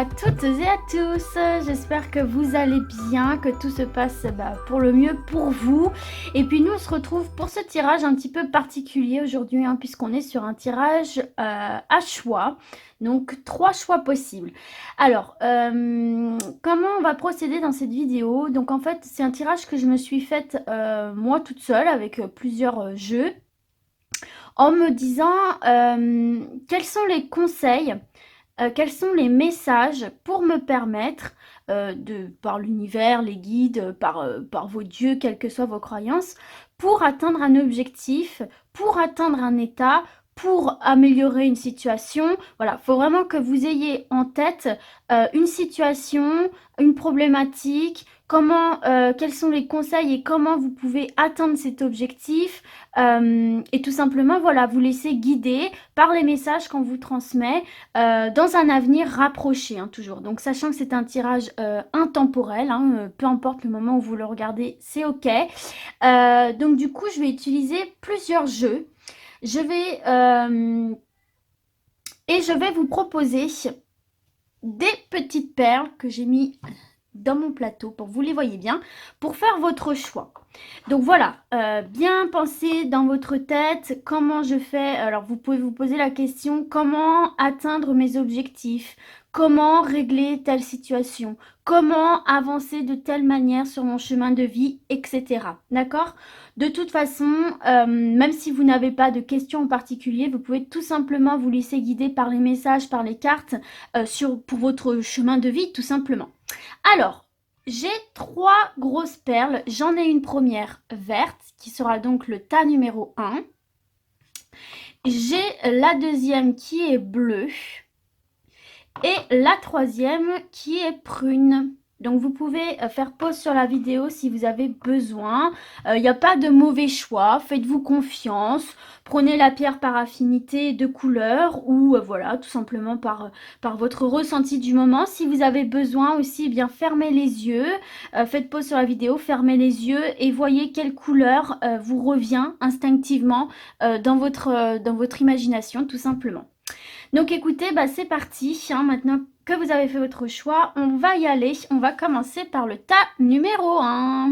à toutes et à tous, j'espère que vous allez bien, que tout se passe pour le mieux pour vous. Et puis nous on se retrouve pour ce tirage un petit peu particulier aujourd'hui, puisqu'on est sur un tirage à choix, donc 3 choix possibles. Alors, comment on va procéder dans cette vidéo? Donc en fait c'est un tirage que je me suis faite moi toute seule avec plusieurs jeux, en me disant quels sont les conseils, quels sont les messages pour me permettre, par l'univers, les guides, par vos dieux, quelles que soient vos croyances, pour atteindre un objectif, pour atteindre un état, pour améliorer une situation. Voilà, il faut vraiment que vous ayez en tête une situation, une problématique, quels sont les conseils et comment vous pouvez atteindre cet objectif. Et tout simplement, voilà, vous laissez guider par les messages qu'on vous transmet dans un avenir rapproché, toujours. Donc, sachant que c'est un tirage intemporel, peu importe le moment où vous le regardez, c'est OK. Donc, du coup, je vais utiliser plusieurs jeux. Je vais vous proposer des petites perles que j'ai mis dans mon plateau pour que vous les voyez bien, pour faire votre choix. Donc voilà, bien penser dans votre tête comment je fais. Alors vous pouvez vous poser la question, comment atteindre mes objectifs, comment régler telle situation, comment avancer de telle manière sur mon chemin de vie, etc. D'accord? De toute façon, même si vous n'avez pas de questions en particulier, vous pouvez tout simplement vous laisser guider par les messages, par les cartes, pour votre chemin de vie, tout simplement. Alors, j'ai 3 grosses perles. J'en ai une première verte, qui sera donc le tas numéro 1. J'ai la deuxième qui est bleue. Et la troisième qui est prune. Donc vous pouvez faire pause sur la vidéo si vous avez besoin. Il n'y a pas de mauvais choix. Faites-vous confiance. Prenez la pierre par affinité de couleur ou voilà, tout simplement par votre ressenti du moment. Si vous avez besoin aussi, bien fermez les yeux. Faites pause sur la vidéo, fermez les yeux et voyez quelle couleur vous revient instinctivement dans votre imagination, tout simplement. Donc écoutez, c'est parti. Maintenant que vous avez fait votre choix, on va y aller. On va commencer par le tas numéro 1.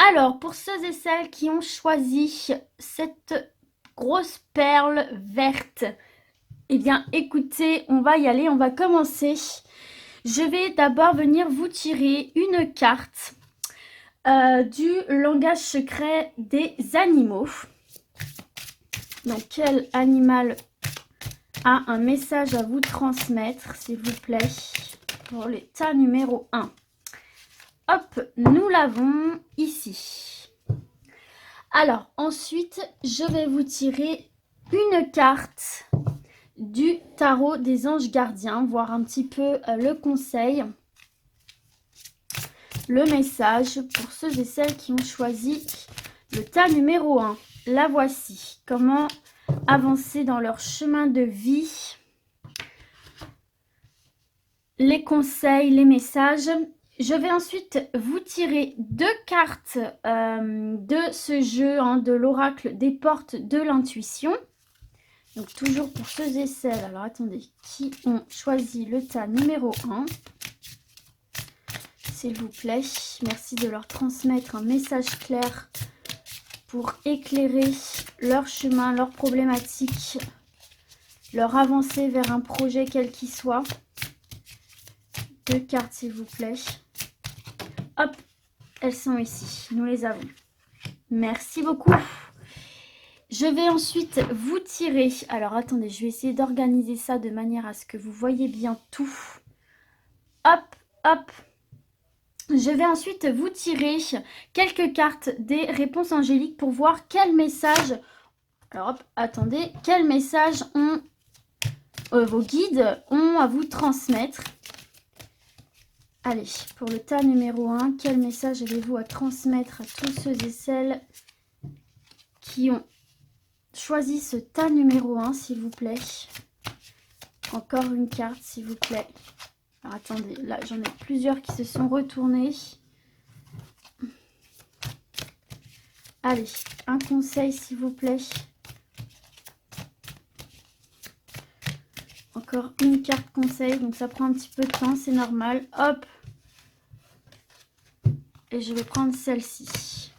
Alors, pour ceux et celles qui ont choisi cette grosse perle verte, eh bien écoutez, on va y aller, on va commencer. Je vais d'abord venir vous tirer une carte du langage secret des animaux. Donc quel animal a un message à vous transmettre, s'il vous plaît, pour l'état numéro 1. Hop, nous l'avons ici. Alors, ensuite, je vais vous tirer une carte du tarot des anges gardiens, voir un petit peu le conseil, le message pour ceux et celles qui ont choisi le tas numéro 1. La voici. Comment avancer dans leur chemin de vie, les conseils, les messages. Je vais ensuite vous tirer 2 cartes de ce jeu, de l'oracle des portes de l'intuition. Donc toujours pour ceux et celles, alors attendez, qui ont choisi le tas numéro 1. S'il vous plaît, merci de leur transmettre un message clair pour éclairer leur chemin, leurs problématiques, leur avancée vers un projet quel qu'il soit. 2 cartes s'il vous plaît. Hop, elles sont ici, nous les avons. Merci beaucoup. Je vais ensuite vous tirer. Alors attendez, je vais essayer d'organiser ça de manière à ce que vous voyez bien tout. Hop, hop. Je vais ensuite vous tirer quelques cartes des réponses angéliques pour voir quel message. Alors hop, attendez, quel message vos guides ont à vous transmettre. Allez, pour le tas numéro 1, quel message avez-vous à transmettre à tous ceux et celles qui ont choisi ce tas numéro 1, s'il vous plaît. Encore une carte, s'il vous plaît. Alors, attendez, là, j'en ai plusieurs qui se sont retournés. Allez, un conseil, s'il vous plaît. encore une carte conseil, donc ça prend un petit peu de temps, c'est normal. Hop. Et je vais prendre celle-ci.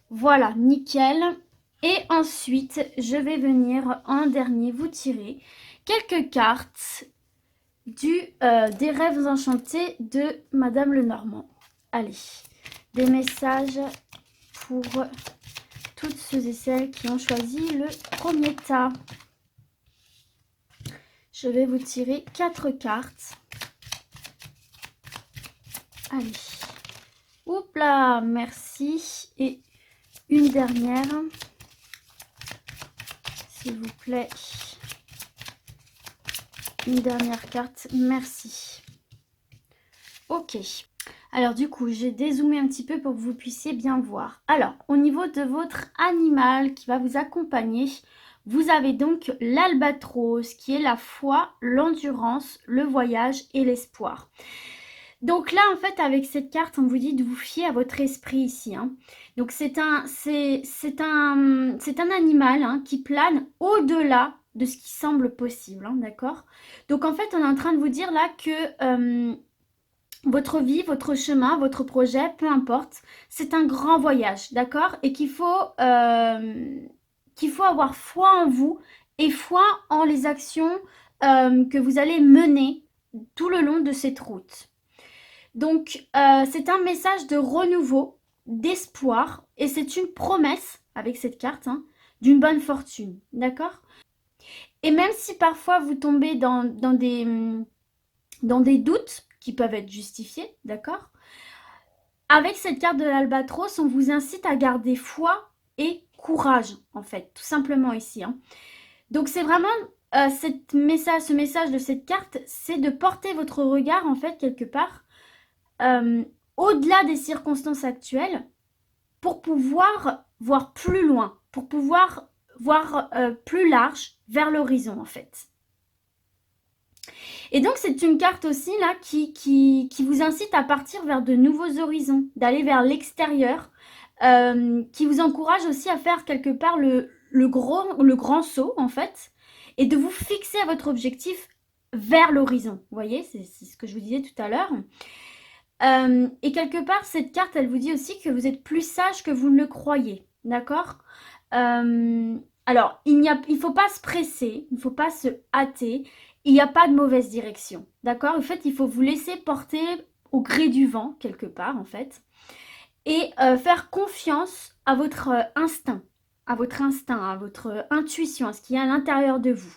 Voilà, nickel. Et ensuite, je vais venir en dernier vous tirer quelques cartes des rêves enchantés de Madame Lenormand. Allez, des messages pour toutes ceux et celles qui ont choisi le premier tas. Je vais vous tirer 4 cartes. Allez. Oups là, merci. Et une dernière. S'il vous plaît. Une dernière carte, merci. Ok. Alors du coup, j'ai dézoomé un petit peu pour que vous puissiez bien voir. Alors, au niveau de votre animal qui va vous accompagner, vous avez donc l'albatros qui est la foi, l'endurance, le voyage et l'espoir. Donc là, en fait, avec cette carte, on vous dit de vous fier à votre esprit ici. Hein. Donc c'est un animal hein, qui plane au-delà de ce qui semble possible, hein, d'accord? Donc en fait, on est en train de vous dire là que votre vie, votre chemin, votre projet, peu importe, c'est un grand voyage, d'accord? Et qu'il faut avoir foi en vous et foi en les actions que vous allez mener tout le long de cette route. Donc, c'est un message de renouveau, d'espoir, et c'est une promesse, avec cette carte, hein, d'une bonne fortune, d'accord? Et même si parfois vous tombez dans des doutes qui peuvent être justifiés, d'accord? Avec cette carte de l'albatros, on vous incite à garder foi et courage, en fait, tout simplement ici. Hein. Donc, c'est vraiment ce message de cette carte, c'est de porter votre regard, en fait, quelque part, au-delà des circonstances actuelles pour pouvoir voir plus loin, pour pouvoir voir plus large vers l'horizon en fait. Et donc c'est une carte aussi là qui vous incite à partir vers de nouveaux horizons, d'aller vers l'extérieur, qui vous encourage aussi à faire quelque part le grand saut en fait, et de vous fixer à votre objectif vers l'horizon. Vous voyez, c'est ce que je vous disais tout à l'heure. Et quelque part, cette carte, elle vous dit aussi que vous êtes plus sage que vous ne le croyez. D'accord? Alors, il ne faut pas se presser, il ne faut pas se hâter. Il n'y a pas de mauvaise direction. D'accord? En fait, il faut vous laisser porter au gré du vent, quelque part, en fait. Et faire confiance à votre instinct, à votre intuition, à ce qu'il y a à l'intérieur de vous.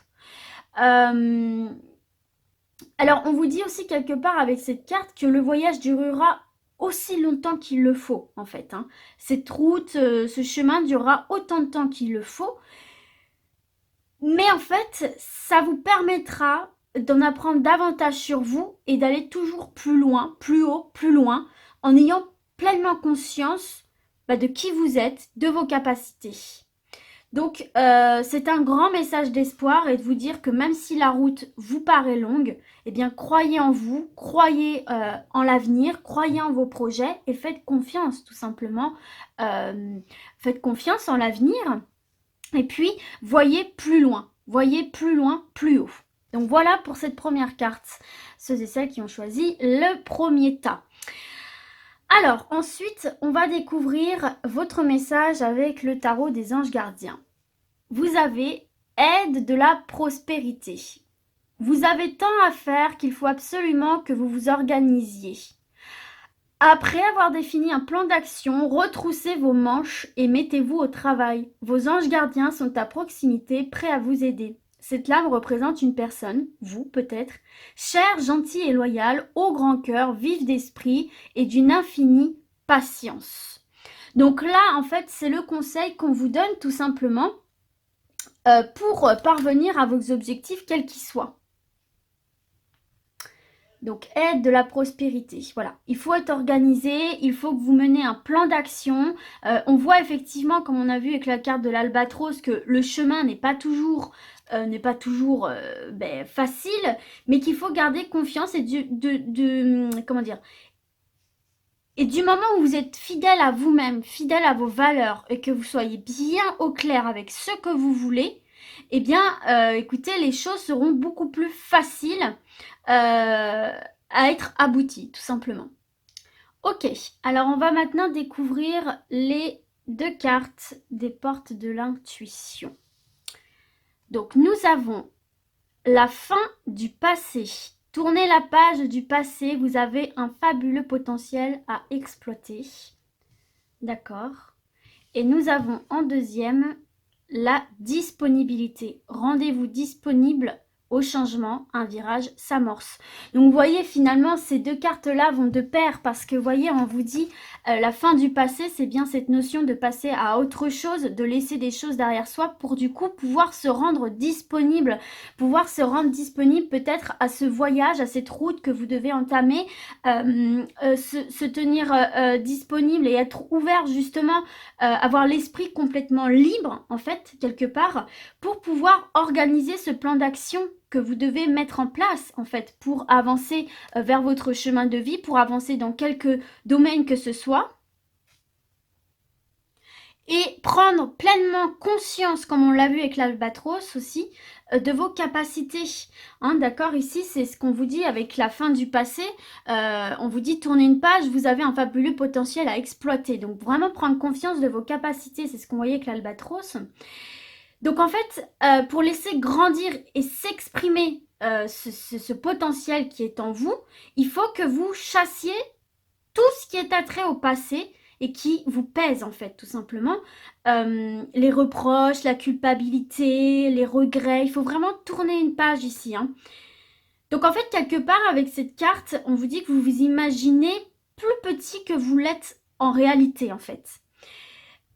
Alors, on vous dit aussi quelque part avec cette carte que le voyage durera aussi longtemps qu'il le faut, en fait. Hein. Cette route, ce chemin durera autant de temps qu'il le faut. Mais en fait, ça vous permettra d'en apprendre davantage sur vous et d'aller toujours plus loin, plus haut, plus loin, en ayant pleinement conscience de qui vous êtes, de vos capacités. Donc, c'est un grand message d'espoir et de vous dire que même si la route vous paraît longue, eh bien, croyez en vous, croyez en l'avenir, croyez en vos projets et faites confiance, tout simplement. Faites confiance en l'avenir et puis, voyez plus loin, plus haut. Donc, voilà pour cette première carte, ceux et celles qui ont choisi le premier tas. Alors, ensuite, on va découvrir votre message avec le tarot des anges gardiens. Vous avez aide de la prospérité. Vous avez tant à faire qu'il faut absolument que vous vous organisiez. Après avoir défini un plan d'action, retroussez vos manches et mettez-vous au travail. Vos anges gardiens sont à proximité, prêts à vous aider. Cette lame représente une personne, vous peut-être, chère, gentille et loyale, au grand cœur, vive d'esprit et d'une infinie patience. Donc là, en fait, c'est le conseil qu'on vous donne tout simplement pour parvenir à vos objectifs, quels qu'ils soient. Donc, aide de la prospérité. Voilà, il faut être organisé, il faut que vous menez un plan d'action. On voit effectivement, comme on a vu avec la carte de l'albatros, que le chemin n'est pas toujours facile, mais qu'il faut garder confiance et et du moment où vous êtes fidèle à vous-même, fidèle à vos valeurs et que vous soyez bien au clair avec ce que vous voulez, eh bien, écoutez, les choses seront beaucoup plus faciles à être abouties, tout simplement. Ok, alors on va maintenant découvrir les 2 cartes des portes de l'intuition. Donc nous avons la fin du passé. Tournez la page du passé, vous avez un fabuleux potentiel à exploiter. D'accord. Et nous avons en deuxième la disponibilité. Rendez-vous disponible au changement, un virage s'amorce. Donc vous voyez, finalement ces 2 cartes-là vont de pair parce que vous voyez, on vous dit la fin du passé, c'est bien cette notion de passer à autre chose, de laisser des choses derrière soi pour du coup pouvoir se rendre disponible peut-être à ce voyage, à cette route que vous devez entamer, se tenir disponible et être ouvert justement, avoir l'esprit complètement libre en fait, quelque part, pour pouvoir organiser ce plan d'action que vous devez mettre en place en fait pour avancer vers votre chemin de vie, pour avancer dans quelque domaine que ce soit et prendre pleinement conscience, comme on l'a vu avec l'albatros aussi, de vos capacités. Hein, d'accord, ici c'est ce qu'on vous dit avec la fin du passé, on vous dit tournez une page, vous avez un fabuleux potentiel à exploiter. Donc vraiment prendre confiance de vos capacités, c'est ce qu'on voyait avec l'albatros. Donc en fait, pour laisser grandir et s'exprimer ce potentiel qui est en vous, il faut que vous chassiez tout ce qui est attrait au passé et qui vous pèse en fait, tout simplement. Les reproches, la culpabilité, les regrets, il faut vraiment tourner une page ici. Hein. Donc en fait, quelque part avec cette carte, on vous dit que vous vous imaginez plus petit que vous l'êtes en réalité en fait.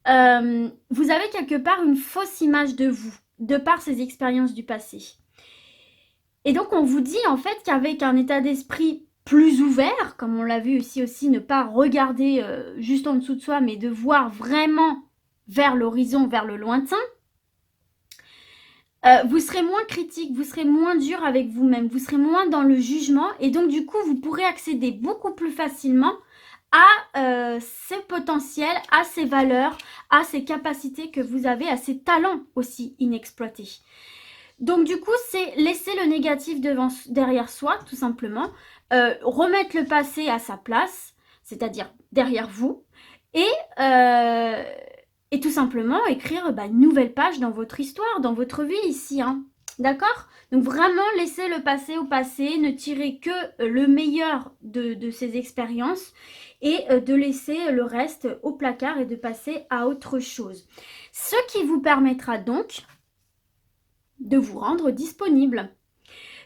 Vous avez quelque part une fausse image de vous, de par ces expériences du passé. Et donc on vous dit en fait qu'avec un état d'esprit plus ouvert, comme on l'a vu ici aussi, ne pas regarder juste en dessous de soi, mais de voir vraiment vers l'horizon, vers le lointain, vous serez moins critique, vous serez moins dur avec vous-même, vous serez moins dans le jugement, et donc du coup vous pourrez accéder beaucoup plus facilement à ces potentiels, à ces valeurs, à ces capacités que vous avez, à ces talents aussi inexploités. Donc du coup, c'est laisser le négatif derrière soi, tout simplement, remettre le passé à sa place, c'est-à-dire derrière vous, et tout simplement écrire une nouvelle page dans votre histoire, dans votre vie ici, hein. D'accord? Donc vraiment laisser le passé au passé, ne tirer que le meilleur de ces expériences et de laisser le reste au placard et de passer à autre chose. Ce qui vous permettra donc de vous rendre disponible.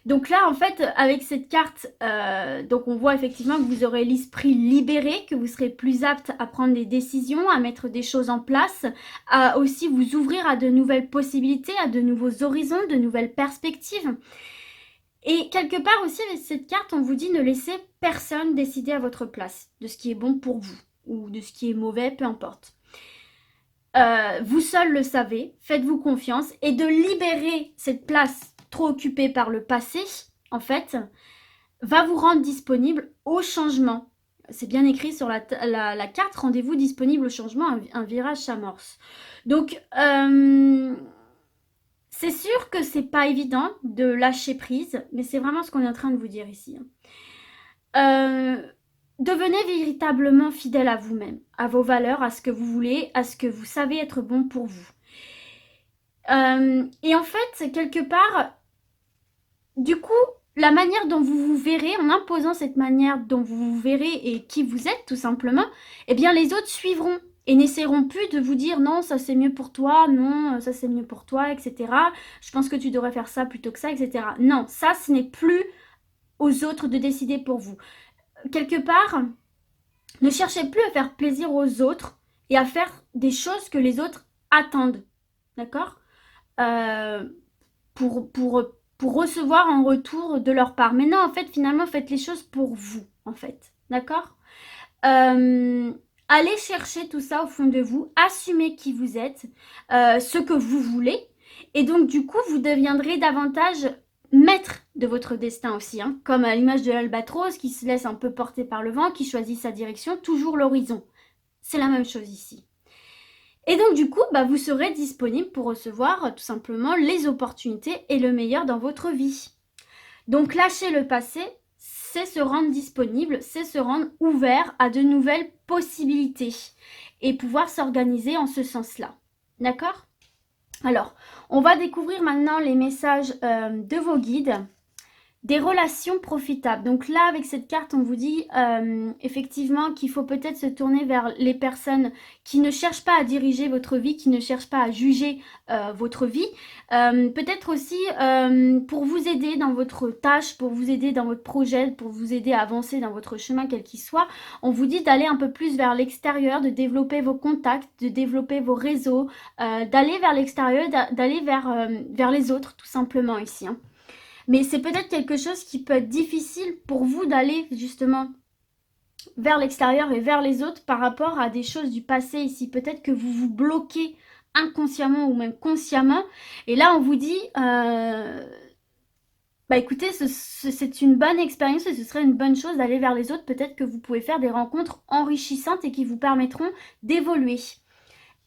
Donc là, en fait, avec cette carte, donc on voit effectivement que vous aurez l'esprit libéré, que vous serez plus apte à prendre des décisions, à mettre des choses en place, à aussi vous ouvrir à de nouvelles possibilités, à de nouveaux horizons, de nouvelles perspectives. Et quelque part aussi, avec cette carte, on vous dit ne laissez personne décider à votre place de ce qui est bon pour vous ou de ce qui est mauvais, peu importe. Vous seul le savez, faites-vous confiance et de libérer cette place trop occupée par le passé, en fait, va vous rendre disponible au changement. C'est bien écrit sur la carte, rendez-vous disponible au changement, un virage s'amorce. Donc, c'est sûr que c'est pas évident de lâcher prise, mais c'est vraiment ce qu'on est en train de vous dire ici. Devenez véritablement fidèle à vous-même, à vos valeurs, à ce que vous voulez, à ce que vous savez être bon pour vous. Et en fait, quelque part, du coup, la manière dont vous vous verrez, en imposant cette manière dont vous vous verrez et qui vous êtes tout simplement, eh bien les autres suivront et n'essaieront plus de vous dire non, ça c'est mieux pour toi, non, ça c'est mieux pour toi, etc. Je pense que tu devrais faire ça plutôt que ça, etc. Non, ça ce n'est plus aux autres de décider pour vous. Quelque part, ne cherchez plus à faire plaisir aux autres et à faire des choses que les autres attendent. D'accord? Pour recevoir en retour de leur part. Mais non, en fait, finalement, faites les choses pour vous, en fait. D'accord? Allez chercher tout ça au fond de vous. Assumez qui vous êtes, ce que vous voulez. Et donc, du coup, vous deviendrez davantage maître de votre destin aussi, hein, comme à l'image de l'albatros qui se laisse un peu porter par le vent, qui choisit sa direction, toujours l'horizon. C'est la même chose ici. Et donc du coup, vous serez disponible pour recevoir tout simplement les opportunités et le meilleur dans votre vie. Donc lâcher le passé, c'est se rendre disponible, c'est se rendre ouvert à de nouvelles possibilités et pouvoir s'organiser en ce sens-là. D'accord? Alors, on va découvrir maintenant les messages de vos guides. Des relations profitables. Donc là, avec cette carte, on vous dit effectivement qu'il faut peut-être se tourner vers les personnes qui ne cherchent pas à diriger votre vie, qui ne cherchent pas à juger votre vie. Peut-être aussi pour vous aider dans votre tâche, pour vous aider dans votre projet, pour vous aider à avancer dans votre chemin, quel qu'il soit. On vous dit d'aller un peu plus vers l'extérieur, de développer vos contacts, de développer vos réseaux, d'aller vers l'extérieur, d'aller vers les autres, tout simplement ici. Hein. Mais c'est peut-être quelque chose qui peut être difficile pour vous d'aller justement vers l'extérieur et vers les autres par rapport à des choses du passé ici. Peut-être que vous vous bloquez inconsciemment ou même consciemment. Et là, on vous dit, écoutez, c'est une bonne expérience et ce serait une bonne chose d'aller vers les autres. Peut-être que vous pouvez faire des rencontres enrichissantes et qui vous permettront d'évoluer.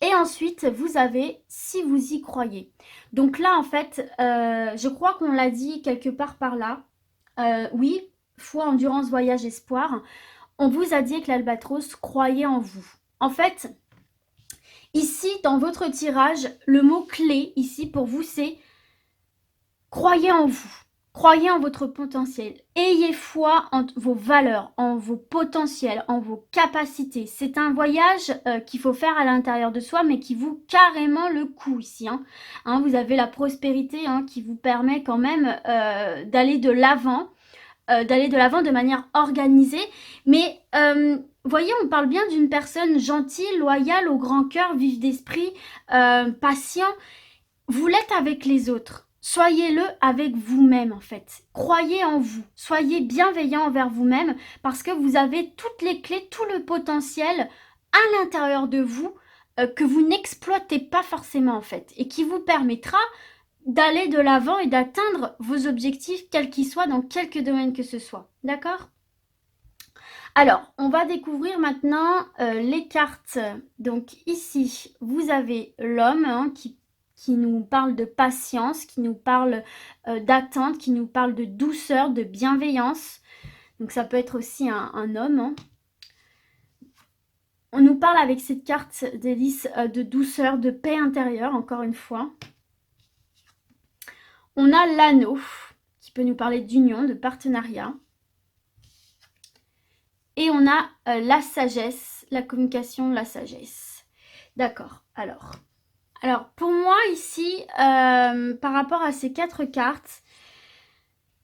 Et ensuite, vous avez si vous y croyez. Donc là, en fait, je crois qu'on l'a dit quelque part par là. Oui, foi, endurance, voyage, espoir. On vous a dit avec l'Albatros, croyez en vous. En fait, ici, dans votre tirage, le mot clé ici pour vous, c'est croyez en vous. Croyez en votre potentiel. Ayez foi en vos valeurs, en vos potentiels, en vos capacités. C'est un voyage qu'il faut faire à l'intérieur de soi, mais qui vaut carrément le coup ici. Hein, vous avez la prospérité qui vous permet quand même d'aller de l'avant. De manière organisée. Mais voyez, on parle bien d'une personne gentille, loyale, au grand cœur, vive d'esprit, patient. Vous l'êtes avec les autres. Soyez-le avec vous-même en fait. Croyez en vous. Soyez bienveillant envers vous-même parce que vous avez toutes les clés, tout le potentiel à l'intérieur de vous que vous n'exploitez pas forcément en fait et qui vous permettra d'aller de l'avant et d'atteindre vos objectifs, quels qu'ils soient, dans quelque domaine que ce soit. D'accord ? Alors, on va découvrir maintenant les cartes. Donc ici, vous avez l'homme qui nous parle de patience, qui nous parle d'attente, qui nous parle de douceur, de bienveillance. Donc ça peut être aussi un homme. Hein. On nous parle avec cette carte d'hélice de douceur, de paix intérieure, encore une fois. On a l'anneau, qui peut nous parler d'union, de partenariat. Et on a la sagesse, la communication, la sagesse. D'accord, alors pour moi ici, par rapport à ces 4 cartes,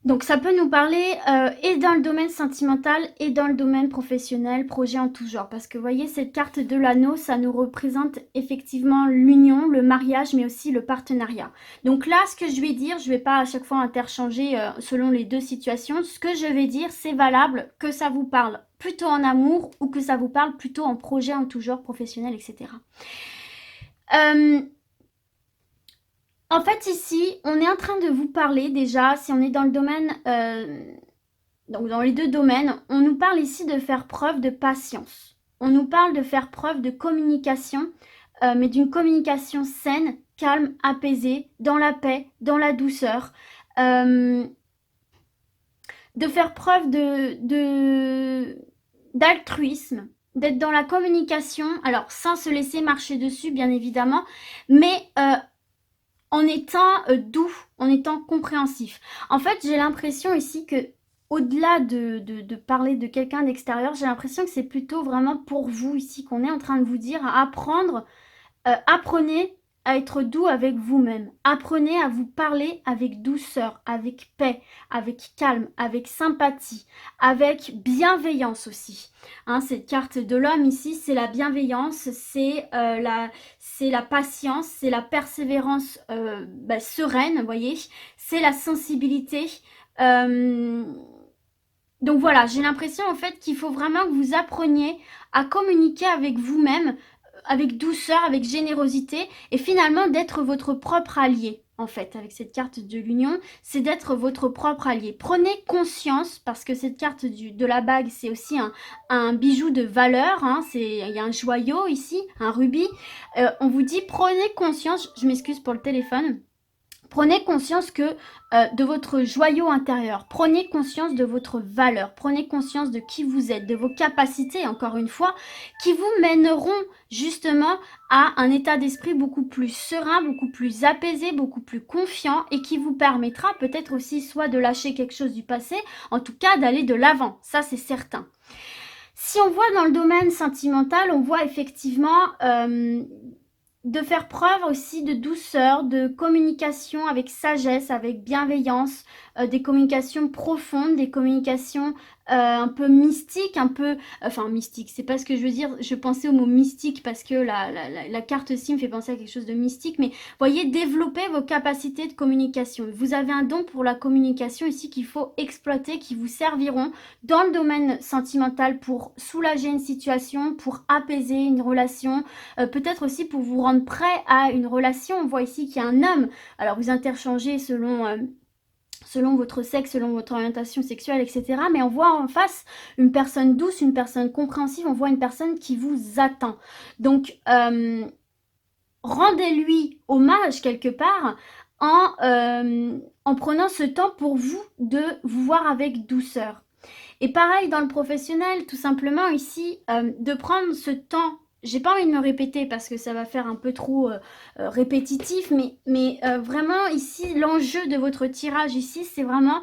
donc ça peut nous parler et dans le domaine sentimental et dans le domaine professionnel, projet en tout genre. Parce que vous voyez, cette carte de l'anneau, ça nous représente effectivement l'union, le mariage, mais aussi le partenariat. Donc là, ce que je vais dire, je ne vais pas à chaque fois interchanger selon les deux situations. Ce que je vais dire, c'est valable que ça vous parle plutôt en amour ou que ça vous parle plutôt en projet en tout genre, professionnel, etc. En fait, ici, on est en train de vous parler déjà, si on est dans le domaine, donc dans les deux domaines, on nous parle ici de faire preuve de patience. On nous parle de faire preuve de communication, mais d'une communication saine, calme, apaisée, dans la paix, dans la douceur. De faire preuve d'altruisme, d'être dans la communication, alors sans se laisser marcher dessus, bien évidemment, mais en étant doux, en étant compréhensif. En fait, j'ai l'impression ici que, au-delà de parler de quelqu'un d'extérieur, j'ai l'impression que c'est plutôt vraiment pour vous ici qu'on est en train de vous dire à apprendre, apprenez à être doux avec vous-même. Apprenez à vous parler avec douceur, avec paix, avec calme, avec sympathie, avec bienveillance aussi. Hein, cette carte de l'homme ici, c'est la bienveillance, c'est la patience, c'est la persévérance sereine, vous voyez. C'est la sensibilité. Donc voilà, j'ai l'impression en fait qu'il faut vraiment que vous appreniez à communiquer avec vous-même avec douceur, avec générosité, et finalement d'être votre propre allié. En fait, avec cette carte de l'union, c'est d'être votre propre allié. Prenez conscience, parce que cette carte de la bague, c'est aussi un bijou de valeur. Hein, il y a un joyau ici, un rubis. On vous dit, prenez conscience, je m'excuse pour le téléphone. Prenez conscience de votre joyau intérieur, prenez conscience de votre valeur, prenez conscience de qui vous êtes, de vos capacités, encore une fois, qui vous mèneront justement à un état d'esprit beaucoup plus serein, beaucoup plus apaisé, beaucoup plus confiant et qui vous permettra peut-être aussi soit de lâcher quelque chose du passé, en tout cas d'aller de l'avant, ça c'est certain. Si on voit dans le domaine sentimental, on voit effectivement de faire preuve aussi de douceur, de communication avec sagesse, avec bienveillance, des communications profondes, des communications un peu mystiques, enfin mystique, c'est pas ce que je veux dire, je pensais au mot mystique parce que la carte aussi me fait penser à quelque chose de mystique, mais voyez, développez vos capacités de communication. Vous avez un don pour la communication ici qu'il faut exploiter, qui vous serviront dans le domaine sentimental pour soulager une situation, pour apaiser une relation, peut-être aussi pour vous rendre prêt à une relation. On voit ici qu'il y a un homme, alors vous interchangez selon votre sexe, selon votre orientation sexuelle, etc. Mais on voit en face une personne douce, une personne compréhensive, on voit une personne qui vous attend. Donc, rendez-lui hommage quelque part en prenant ce temps pour vous de vous voir avec douceur. Et pareil dans le professionnel, tout simplement ici, de prendre ce temps. J'ai pas envie de me répéter parce que ça va faire un peu trop répétitif, mais vraiment ici, l'enjeu de votre tirage ici, c'est vraiment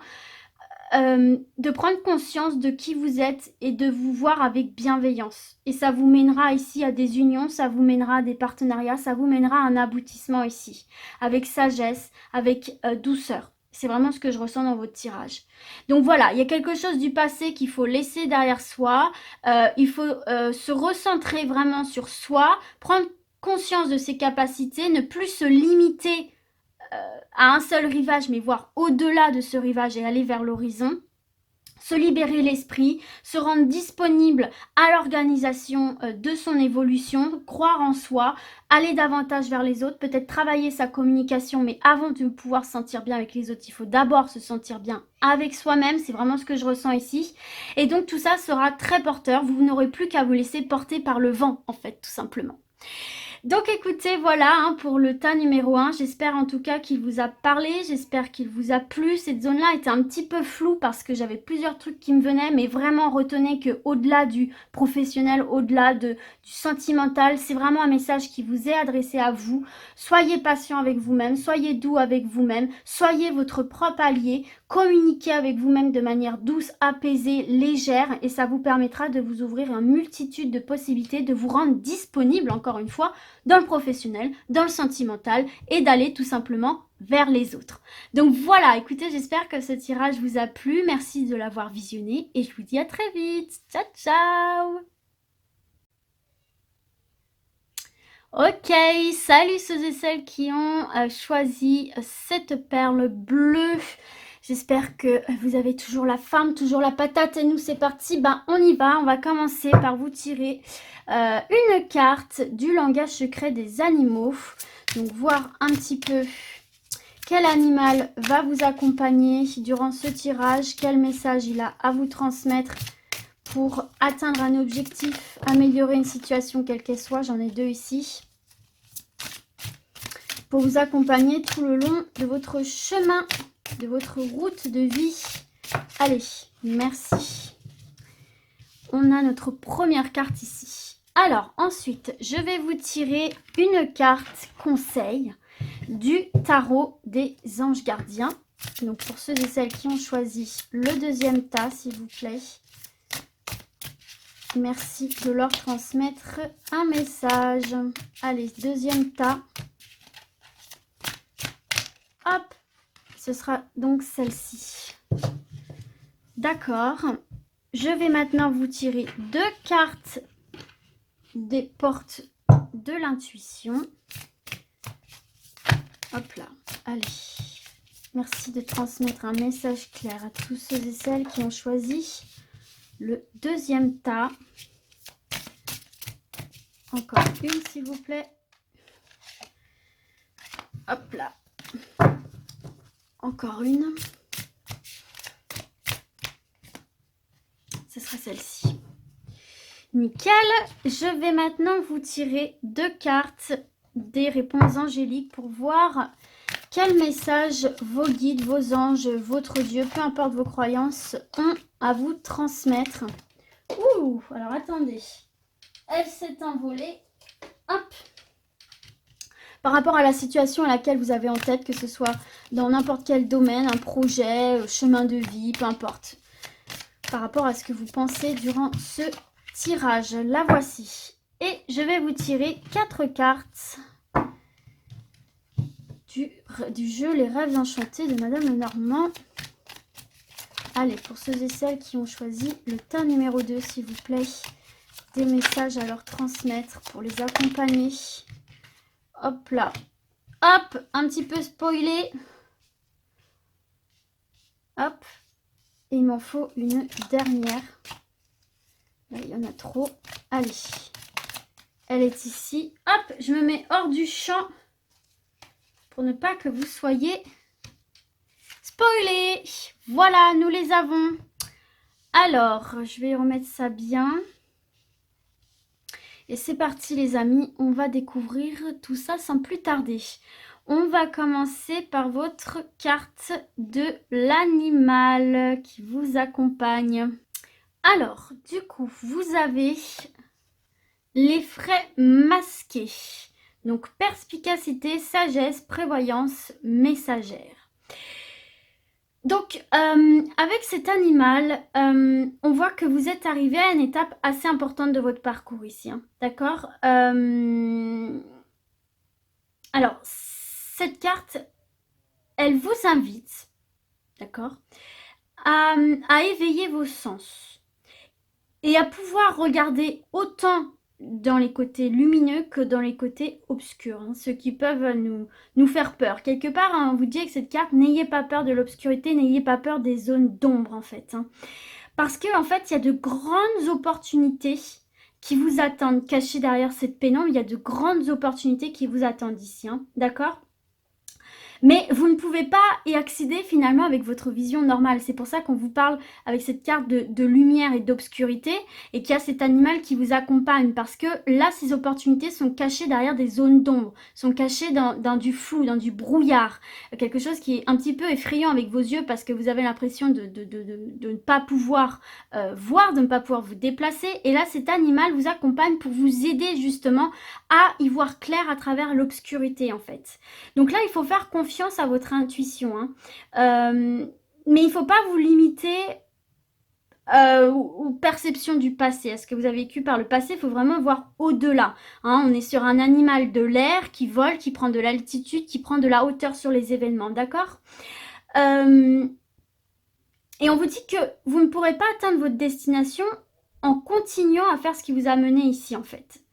de prendre conscience de qui vous êtes et de vous voir avec bienveillance. Et ça vous mènera ici à des unions, ça vous mènera à des partenariats, ça vous mènera à un aboutissement ici, avec sagesse, avec douceur. C'est vraiment ce que je ressens dans votre tirage. Donc voilà, il y a quelque chose du passé qu'il faut laisser derrière soi. Il faut se recentrer vraiment sur soi, prendre conscience de ses capacités, ne plus se limiter à un seul rivage, mais voir au-delà de ce rivage et aller vers l'horizon. Se libérer l'esprit, se rendre disponible à l'organisation de son évolution, croire en soi, aller davantage vers les autres, peut-être travailler sa communication, mais avant de pouvoir se sentir bien avec les autres, il faut d'abord se sentir bien avec soi-même, c'est vraiment ce que je ressens ici. Et donc tout ça sera très porteur, vous n'aurez plus qu'à vous laisser porter par le vent, en fait, tout simplement. Donc écoutez, voilà hein, pour le tas numéro 1. J'espère en tout cas qu'il vous a parlé, j'espère qu'il vous a plu. Cette zone-là était un petit peu floue parce que j'avais plusieurs trucs qui me venaient, mais vraiment retenez qu'au-delà du professionnel, au-delà du sentimental, c'est vraiment un message qui vous est adressé à vous. Soyez patient avec vous-même, soyez doux avec vous-même, soyez votre propre allié, communiquez avec vous-même de manière douce, apaisée, légère et ça vous permettra de vous ouvrir une multitude de possibilités, de vous rendre disponible, encore une fois, dans le professionnel, dans le sentimental et d'aller tout simplement vers les autres. Donc voilà, écoutez, j'espère que ce tirage vous a plu. Merci de l'avoir visionné et je vous dis à très vite. Ciao, ciao! Ok, salut ceux et celles qui ont choisi cette perle bleue. J'espère que vous avez toujours la femme, toujours la patate. Et nous, c'est parti. Ben, on y va. On va commencer par vous tirer une carte du langage secret des animaux. Donc, voir un petit peu quel animal va vous accompagner durant ce tirage. Quel message il a à vous transmettre pour atteindre un objectif, améliorer une situation quelle qu'elle soit. J'en ai deux ici. Pour vous accompagner tout le long de votre chemin, de votre route de vie. Allez, merci. On a notre première carte ici. Alors, ensuite, je vais vous tirer une carte conseil du tarot des anges gardiens. Donc, pour ceux et celles qui ont choisi le deuxième tas, s'il vous plaît. Merci de leur transmettre un message. Allez, deuxième tas. Hop, ce sera donc celle-ci. D'accord. Je vais maintenant vous tirer deux cartes des portes de l'intuition. Hop là, allez. Merci de transmettre un message clair à tous ceux et celles qui ont choisi le deuxième tas. Encore une, s'il vous plaît. Hop là. Encore une. Ce sera celle-ci. Nickel. Je vais maintenant vous tirer 2 cartes des réponses angéliques pour voir quel message vos guides, vos anges, votre Dieu, peu importe vos croyances, ont à vous transmettre. Ouh, alors attendez. Elle s'est envolée. Hop. Par rapport à la situation à laquelle vous avez en tête, que ce soit dans n'importe quel domaine, un projet, chemin de vie, peu importe. Par rapport à ce que vous pensez durant ce tirage. La voici. Et je vais vous tirer 4 cartes du jeu Les Rêves Enchantés de Madame Lenormand. Allez, pour ceux et celles qui ont choisi le tas numéro 2, s'il vous plaît, des messages à leur transmettre pour les accompagner. Hop là. Hop, un petit peu spoilé. Hop. Et il m'en faut une dernière. Là, il y en a trop. Allez. Elle est ici. Hop, je me mets hors du champ pour ne pas que vous soyez spoilés. Voilà, nous les avons. Alors, je vais remettre ça bien. Et c'est parti les amis, on va découvrir tout ça sans plus tarder. On va commencer par votre carte de l'animal qui vous accompagne. Alors, du coup, vous avez les frais masqués. Donc, perspicacité, sagesse, prévoyance, messagère. Donc, avec cet animal, on voit que vous êtes arrivé à une étape assez importante de votre parcours ici. Hein, d'accord. Alors, cette carte, elle vous invite, d'accord, à éveiller vos sens et à pouvoir regarder autant dans les côtés lumineux que dans les côtés obscurs, hein, ceux qui peuvent nous faire peur. Quelque part, hein, on vous dit avec cette carte, n'ayez pas peur de l'obscurité, n'ayez pas peur des zones d'ombre en fait. Hein. Parce qu'en fait, il y a de grandes opportunités qui vous attendent, cachées derrière cette pénombre, il y a de grandes opportunités qui vous attendent ici, hein, d'accord ? Mais vous ne pouvez pas y accéder finalement avec votre vision normale. C'est pour ça qu'on vous parle avec cette carte de lumière et d'obscurité et qu'il y a cet animal qui vous accompagne. Parce que là, ces opportunités sont cachées derrière des zones d'ombre, sont cachées dans du flou, dans du brouillard. Quelque chose qui est un petit peu effrayant avec vos yeux parce que vous avez l'impression de ne pas pouvoir voir, de ne pas pouvoir vous déplacer. Et là, cet animal vous accompagne pour vous aider justement à y voir clair à travers l'obscurité en fait. Donc là, il faut faire confiance à votre intuition. Hein. Mais il ne faut pas vous limiter aux perceptions du passé, à ce que vous avez vécu par le passé. Il faut vraiment voir au-delà. Hein. On est sur un animal de l'air qui vole, qui prend de l'altitude, qui prend de la hauteur sur les événements. D'accord ? Et on vous dit que vous ne pourrez pas atteindre votre destination en continuant à faire ce qui vous a mené ici, en fait.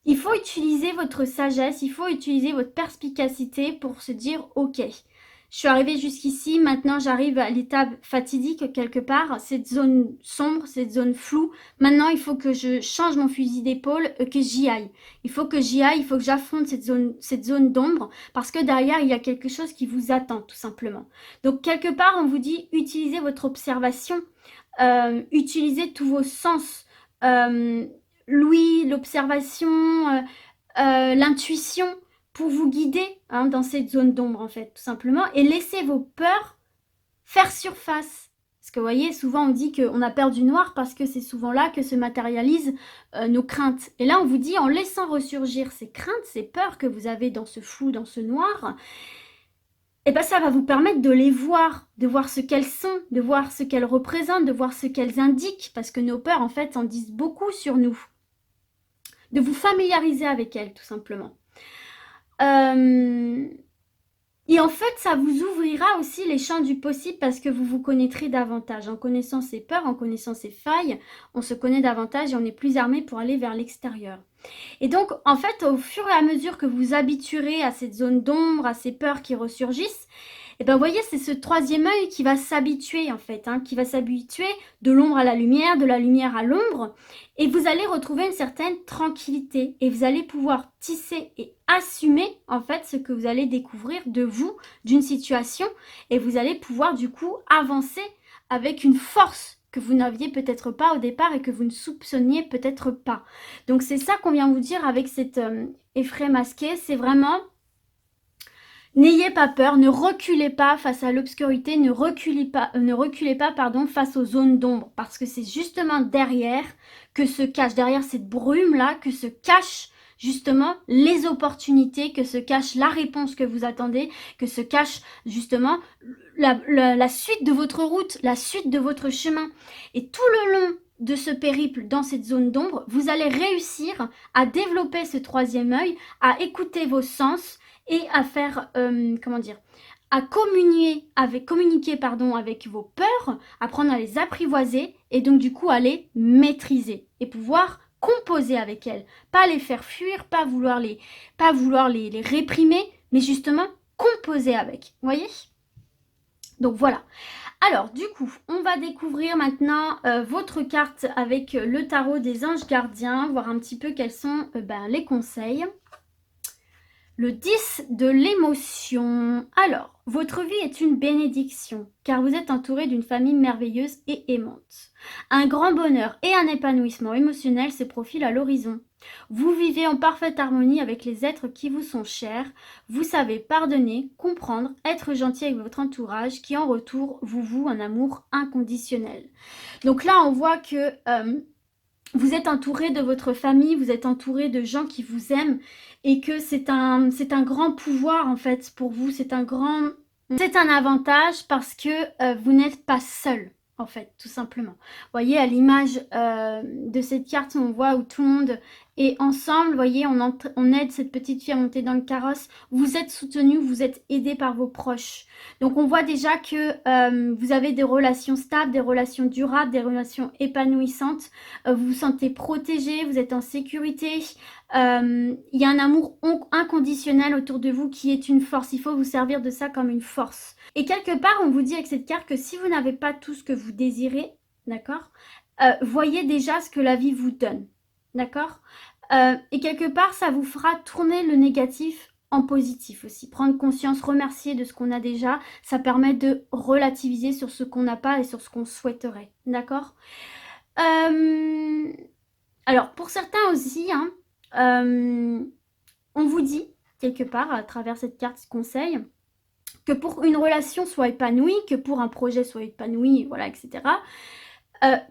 Il faut utiliser votre sagesse, il faut utiliser votre perspicacité pour se dire « Ok, je suis arrivée jusqu'ici, maintenant j'arrive à l'étape fatidique quelque part, cette zone sombre, cette zone floue. Maintenant, il faut que je change mon fusil d'épaule, que j'y aille. Il faut que j'y aille, il faut que j'affronte cette zone d'ombre parce que derrière, il y a quelque chose qui vous attend tout simplement. Donc, quelque part, on vous dit « Utilisez votre observation, utilisez tous vos sens. L'ouïe, l'observation, l'intuition pour vous guider hein, dans cette zone d'ombre en fait, tout simplement. Et laissez vos peurs faire surface. Parce que vous voyez, souvent on dit qu'on a peur du noir parce que c'est souvent là que se matérialisent nos craintes. Et là on vous dit en laissant ressurgir ces craintes, ces peurs que vous avez dans ce flou, dans ce noir, et ben ça va vous permettre de les voir, de voir ce qu'elles sont, de voir ce qu'elles représentent, de voir ce qu'elles indiquent. Parce que nos peurs en fait en disent beaucoup sur nous. De vous familiariser avec elle, tout simplement. Et en fait, ça vous ouvrira aussi les champs du possible parce que vous vous connaîtrez davantage. En connaissant ses peurs, en connaissant ses failles, on se connaît davantage et on est plus armé pour aller vers l'extérieur. Et donc, en fait, au fur et à mesure que vous habituerez à cette zone d'ombre, à ces peurs qui ressurgissent, Et ben, vous voyez, c'est ce troisième œil qui va s'habituer, en fait, hein, qui va s'habituer de l'ombre à la lumière, de la lumière à l'ombre. Et vous allez retrouver une certaine tranquillité. Et vous allez pouvoir tisser et assumer, en fait, ce que vous allez découvrir de vous, d'une situation. Et vous allez pouvoir, du coup, avancer avec une force que vous n'aviez peut-être pas au départ et que vous ne soupçonniez peut-être pas. Donc, c'est ça qu'on vient vous dire avec cet effraie masqué. C'est vraiment... N'ayez pas peur, ne reculez pas face à l'obscurité, ne reculez pas, pardon, face aux zones d'ombre, parce que c'est justement derrière que se cache, derrière cette brume-là, que se cachent justement les opportunités, que se cache la réponse que vous attendez, que se cache justement la suite de votre route, la suite de votre chemin. Et tout le long de ce périple dans cette zone d'ombre, vous allez réussir à développer ce troisième œil, à écouter vos sens, et à faire, comment dire, à communiquer avec vos peurs, apprendre à les apprivoiser et donc du coup à les maîtriser et pouvoir composer avec elles. Pas les faire fuir, pas vouloir les réprimer, mais justement composer avec. Vous voyez? Donc voilà. Alors du coup, on va découvrir maintenant votre carte avec le tarot des anges gardiens, voir un petit peu quels sont les conseils. Le 10 de l'émotion. Alors, votre vie est une bénédiction, car vous êtes entouré d'une famille merveilleuse et aimante. Un grand bonheur et un épanouissement émotionnel se profilent à l'horizon. Vous vivez en parfaite harmonie avec les êtres qui vous sont chers. Vous savez pardonner, comprendre, être gentil avec votre entourage, qui en retour vous voue un amour inconditionnel. Donc là, on voit que... vous êtes entouré de votre famille, vous êtes entouré de gens qui vous aiment et que c'est un grand pouvoir en fait pour vous, c'est un avantage parce que vous n'êtes pas seul en fait, tout simplement. Vous voyez à l'image de cette carte, on voit où tout le monde est ensemble, vous voyez, on aide cette petite fille à monter dans le carrosse, vous êtes soutenu, vous êtes aidé par vos proches. Donc on voit déjà que vous avez des relations stables, des relations durables, des relations épanouissantes, vous vous sentez protégé, vous êtes en sécurité, il y a un amour inconditionnel autour de vous qui est une force, il faut vous servir de ça comme une force. Et quelque part, on vous dit avec cette carte que si vous n'avez pas tout ce que vous désirez, d'accord, voyez déjà ce que la vie vous donne, d'accord, et quelque part, ça vous fera tourner le négatif en positif aussi. Prendre conscience, remercier de ce qu'on a déjà, ça permet de relativiser sur ce qu'on n'a pas et sur ce qu'on souhaiterait, d'accord. Alors, pour certains aussi, hein, on vous dit, quelque part, à travers cette carte conseil, que pour une relation soit épanouie, que pour un projet soit épanoui, voilà, etc.,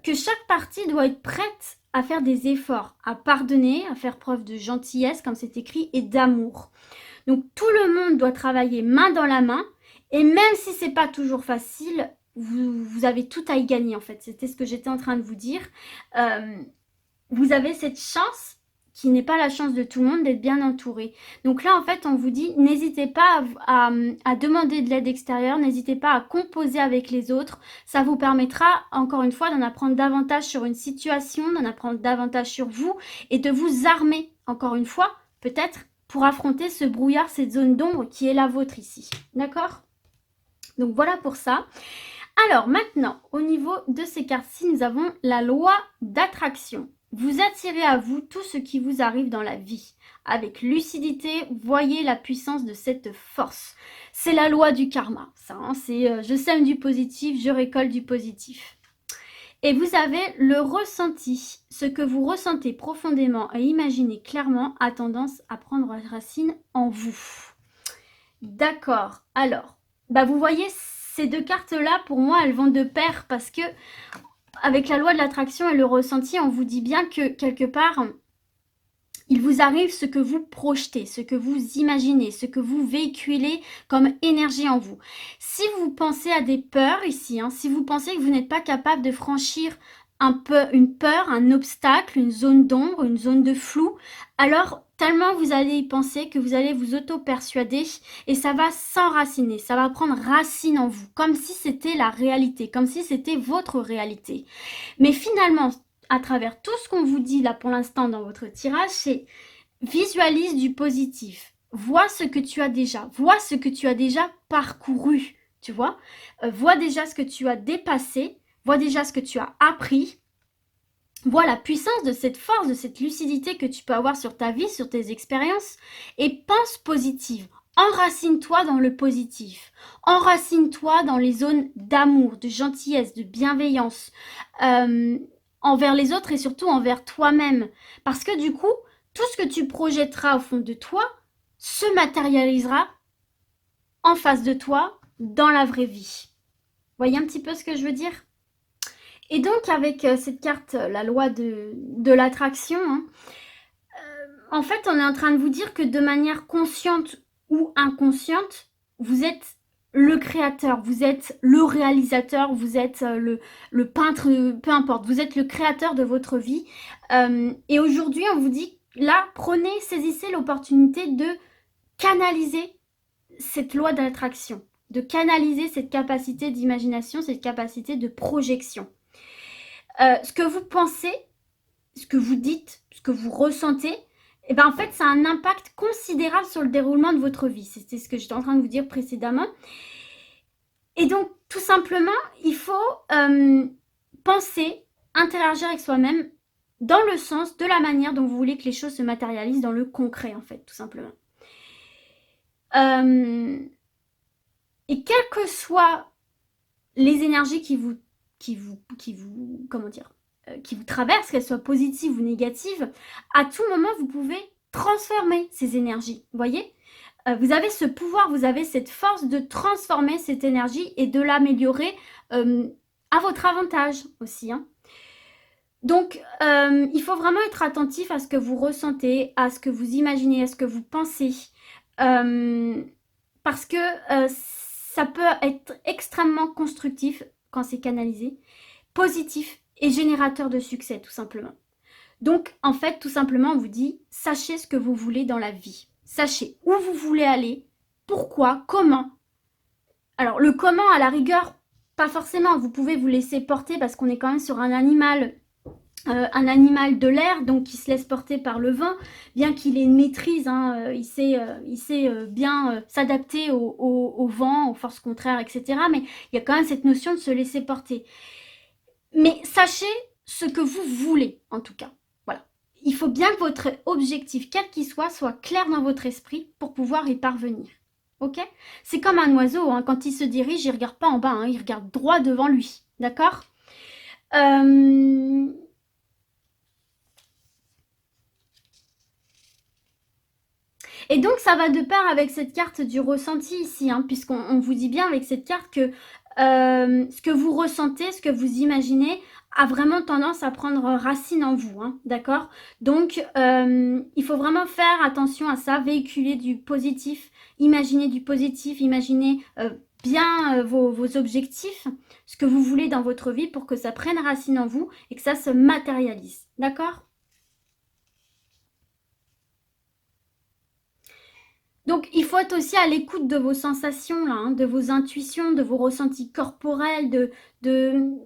que chaque partie doit être prête à faire des efforts, à pardonner, à faire preuve de gentillesse, comme c'est écrit, et d'amour. Donc, tout le monde doit travailler main dans la main, et même si c'est pas toujours facile, vous avez tout à y gagner, en fait. C'était ce que j'étais en train de vous dire. Vous avez cette chance qui n'est pas la chance de tout le monde d'être bien entouré. Donc là, en fait, on vous dit, n'hésitez pas à demander de l'aide extérieure, n'hésitez pas à composer avec les autres. Ça vous permettra, encore une fois, d'en apprendre davantage sur une situation, d'en apprendre davantage sur vous et de vous armer, encore une fois, peut-être, pour affronter ce brouillard, cette zone d'ombre qui est la vôtre ici. D'accord ? Donc voilà pour ça. Alors maintenant, au niveau de ces cartes-ci, nous avons la loi d'attraction. Vous attirez à vous tout ce qui vous arrive dans la vie. Avec lucidité, voyez la puissance de cette force. C'est la loi du karma. Ça, hein, c'est je sème du positif, je récolte du positif. Et vous avez le ressenti. Ce que vous ressentez profondément et imaginez clairement a tendance à prendre racine en vous. D'accord. Alors, vous voyez, ces deux cartes-là, pour moi, elles vont de pair parce que avec la loi de l'attraction et le ressenti, on vous dit bien que quelque part, il vous arrive ce que vous projetez, ce que vous imaginez, ce que vous véhiculez comme énergie en vous. Si vous pensez à des peurs ici, hein, si vous pensez que vous n'êtes pas capable de franchir une peur, un obstacle, une zone d'ombre, une zone de flou, alors tellement vous allez y penser que vous allez vous auto-persuader et ça va s'enraciner, ça va prendre racine en vous, comme si c'était la réalité, comme si c'était votre réalité. Mais finalement, à travers tout ce qu'on vous dit là pour l'instant dans votre tirage, c'est visualise du positif. vois ce que tu as déjà, vois ce que tu as déjà parcouru, tu vois. Vois déjà ce que tu as dépassé, vois déjà ce que tu as appris, vois la puissance de cette force, de cette lucidité que tu peux avoir sur ta vie, sur tes expériences, et pense positive. Enracine-toi dans le positif. Enracine-toi dans les zones d'amour, de gentillesse, de bienveillance euh, envers les autres et surtout envers toi-même. Parce que du coup, tout ce que tu projetteras au fond de toi se matérialisera en face de toi dans la vraie vie. Voyez un petit peu ce que je veux dire? Et donc avec cette carte, la loi de l'attraction, hein, en fait on est en train de vous dire que de manière consciente ou inconsciente, vous êtes le créateur, vous êtes le réalisateur, vous êtes le peintre, peu importe, vous êtes le créateur de votre vie. Et aujourd'hui on vous dit, là, prenez, saisissez l'opportunité de canaliser cette loi d'attraction, de canaliser cette capacité d'imagination, cette capacité de projection. Ce que vous pensez, ce que vous dites, ce que vous ressentez, et ben en fait, ça a un impact considérable sur le déroulement de votre vie. C'était ce que j'étais en train de vous dire précédemment. Et donc, tout simplement, il faut penser, interagir avec soi-même dans le sens de la manière dont vous voulez que les choses se matérialisent dans le concret, en fait, tout simplement. Et quelles que soient les énergies comment dire, qui vous traversent, qu'elles soient positives ou négatives, à tout moment, vous pouvez transformer ces énergies. Vous voyez, vous avez ce pouvoir, vous avez cette force de transformer cette énergie et de l'améliorer à votre avantage aussi. Hein. Donc, il faut vraiment être attentif à ce que vous ressentez, à ce que vous imaginez, à ce que vous pensez. Parce que ça peut être extrêmement constructif quand c'est canalisé, positif et générateur de succès, tout simplement. Donc, en fait, tout simplement, on vous dit, sachez ce que vous voulez dans la vie. Sachez où vous voulez aller, pourquoi, comment. Alors, le comment, à la rigueur, pas forcément. Vous pouvez vous laisser porter parce qu'on est quand même sur un animal de l'air, donc qui se laisse porter par le vent, bien qu'il ait une maîtrise, hein, il sait bien s'adapter au vent, aux forces contraires, etc. Mais il y a quand même cette notion de se laisser porter. Mais sachez ce que vous voulez, en tout cas. Voilà. Il faut bien que votre objectif, quel qu'il soit clair dans votre esprit pour pouvoir y parvenir. Ok? C'est comme un oiseau, hein, quand il se dirige, il ne regarde pas en bas, hein, il regarde droit devant lui. D'accord? Et donc, ça va de pair avec cette carte du ressenti ici, hein, puisqu'on vous dit bien avec cette carte que ce que vous ressentez, ce que vous imaginez, a vraiment tendance à prendre racine en vous, hein, d'accord? Donc, il faut vraiment faire attention à ça, véhiculer du positif, imaginer bien vos objectifs, ce que vous voulez dans votre vie pour que ça prenne racine en vous et que ça se matérialise, d'accord? Donc, il faut être aussi à l'écoute de vos sensations, là, hein, de vos intuitions, de vos ressentis corporels, de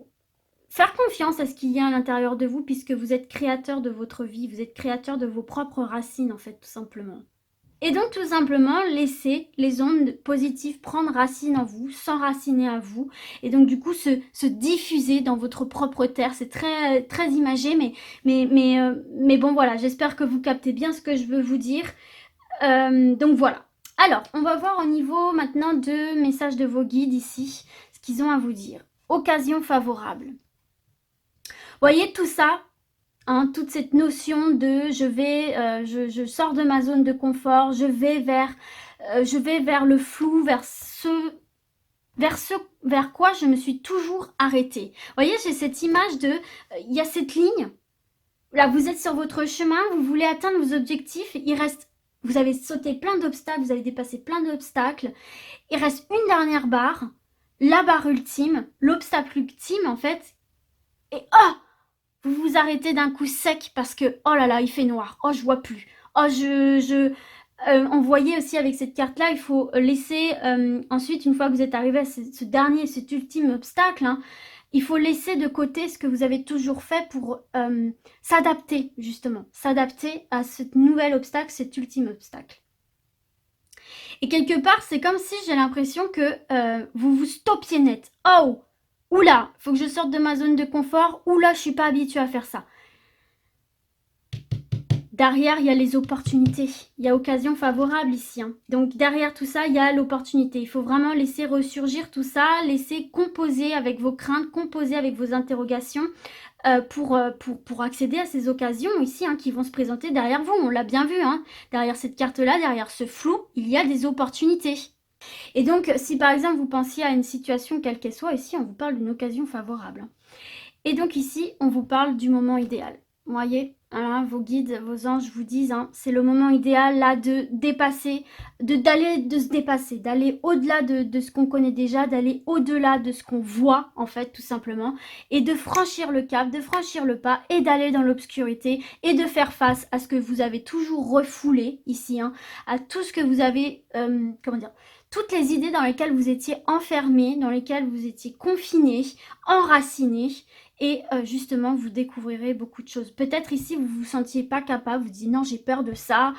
faire confiance à ce qu'il y a à l'intérieur de vous, puisque vous êtes créateur de votre vie, vous êtes créateur de vos propres racines, en fait, tout simplement. Et donc, tout simplement, laissez les ondes positives prendre racine en vous, s'enraciner à vous, et donc, du coup, se diffuser dans votre propre terre. C'est très, très imagé, mais bon, voilà, j'espère que vous captez bien ce que je veux vous dire. Donc voilà. Alors, on va voir au niveau maintenant de messages de vos guides ici, ce qu'ils ont à vous dire. Occasion favorable. Voyez tout ça, hein, toute cette notion de je sors de ma zone de confort, je vais vers le flou, vers quoi je me suis toujours arrêtée. Voyez, j'ai cette image il y a cette ligne. Là, vous êtes sur votre chemin, vous voulez atteindre vos objectifs, vous avez sauté plein d'obstacles, vous avez dépassé plein d'obstacles. Il reste une dernière barre, la barre ultime, l'obstacle ultime en fait. Et vous vous arrêtez d'un coup sec parce que oh là là, il fait noir. Oh, je vois plus. Oh, on voyait aussi avec cette carte-là, il faut laisser ensuite, une fois que vous êtes arrivé à cet ultime obstacle, hein, il faut laisser de côté ce que vous avez toujours fait pour s'adapter, justement. S'adapter à ce nouvel obstacle, cet ultime obstacle. Et quelque part, c'est comme si j'ai l'impression que vous vous stoppiez net. Oh, oula, faut que je sorte de ma zone de confort. Oula, je suis pas habituée à faire ça. Derrière, il y a les opportunités. Il y a occasion favorable ici. Hein. Donc derrière tout ça, il y a l'opportunité. Il faut vraiment laisser ressurgir tout ça, laisser composer avec vos craintes, composer avec vos interrogations pour accéder à ces occasions ici hein, qui vont se présenter derrière vous. On l'a bien vu. Hein. Derrière cette carte-là, derrière ce flou, il y a des opportunités. Et donc, si par exemple vous pensiez à une situation quelle qu'elle soit, ici on vous parle d'une occasion favorable. Et donc ici, on vous parle du moment idéal. Vous voyez, hein, vos guides, vos anges vous disent, hein, c'est le moment idéal là de dépasser, de se dépasser, d'aller au-delà de ce qu'on connaît déjà, d'aller au-delà de ce qu'on voit en fait tout simplement, et de franchir le cap, de franchir le pas, et d'aller dans l'obscurité, et de faire face à ce que vous avez toujours refoulé ici, hein, à tout ce que vous avez, comment dire, toutes les idées dans lesquelles vous étiez enfermés, dans lesquelles vous étiez confinés, enracinés, et justement, vous découvrirez beaucoup de choses. Peut-être ici, vous ne vous sentiez pas capable, vous dites non, j'ai peur de ça,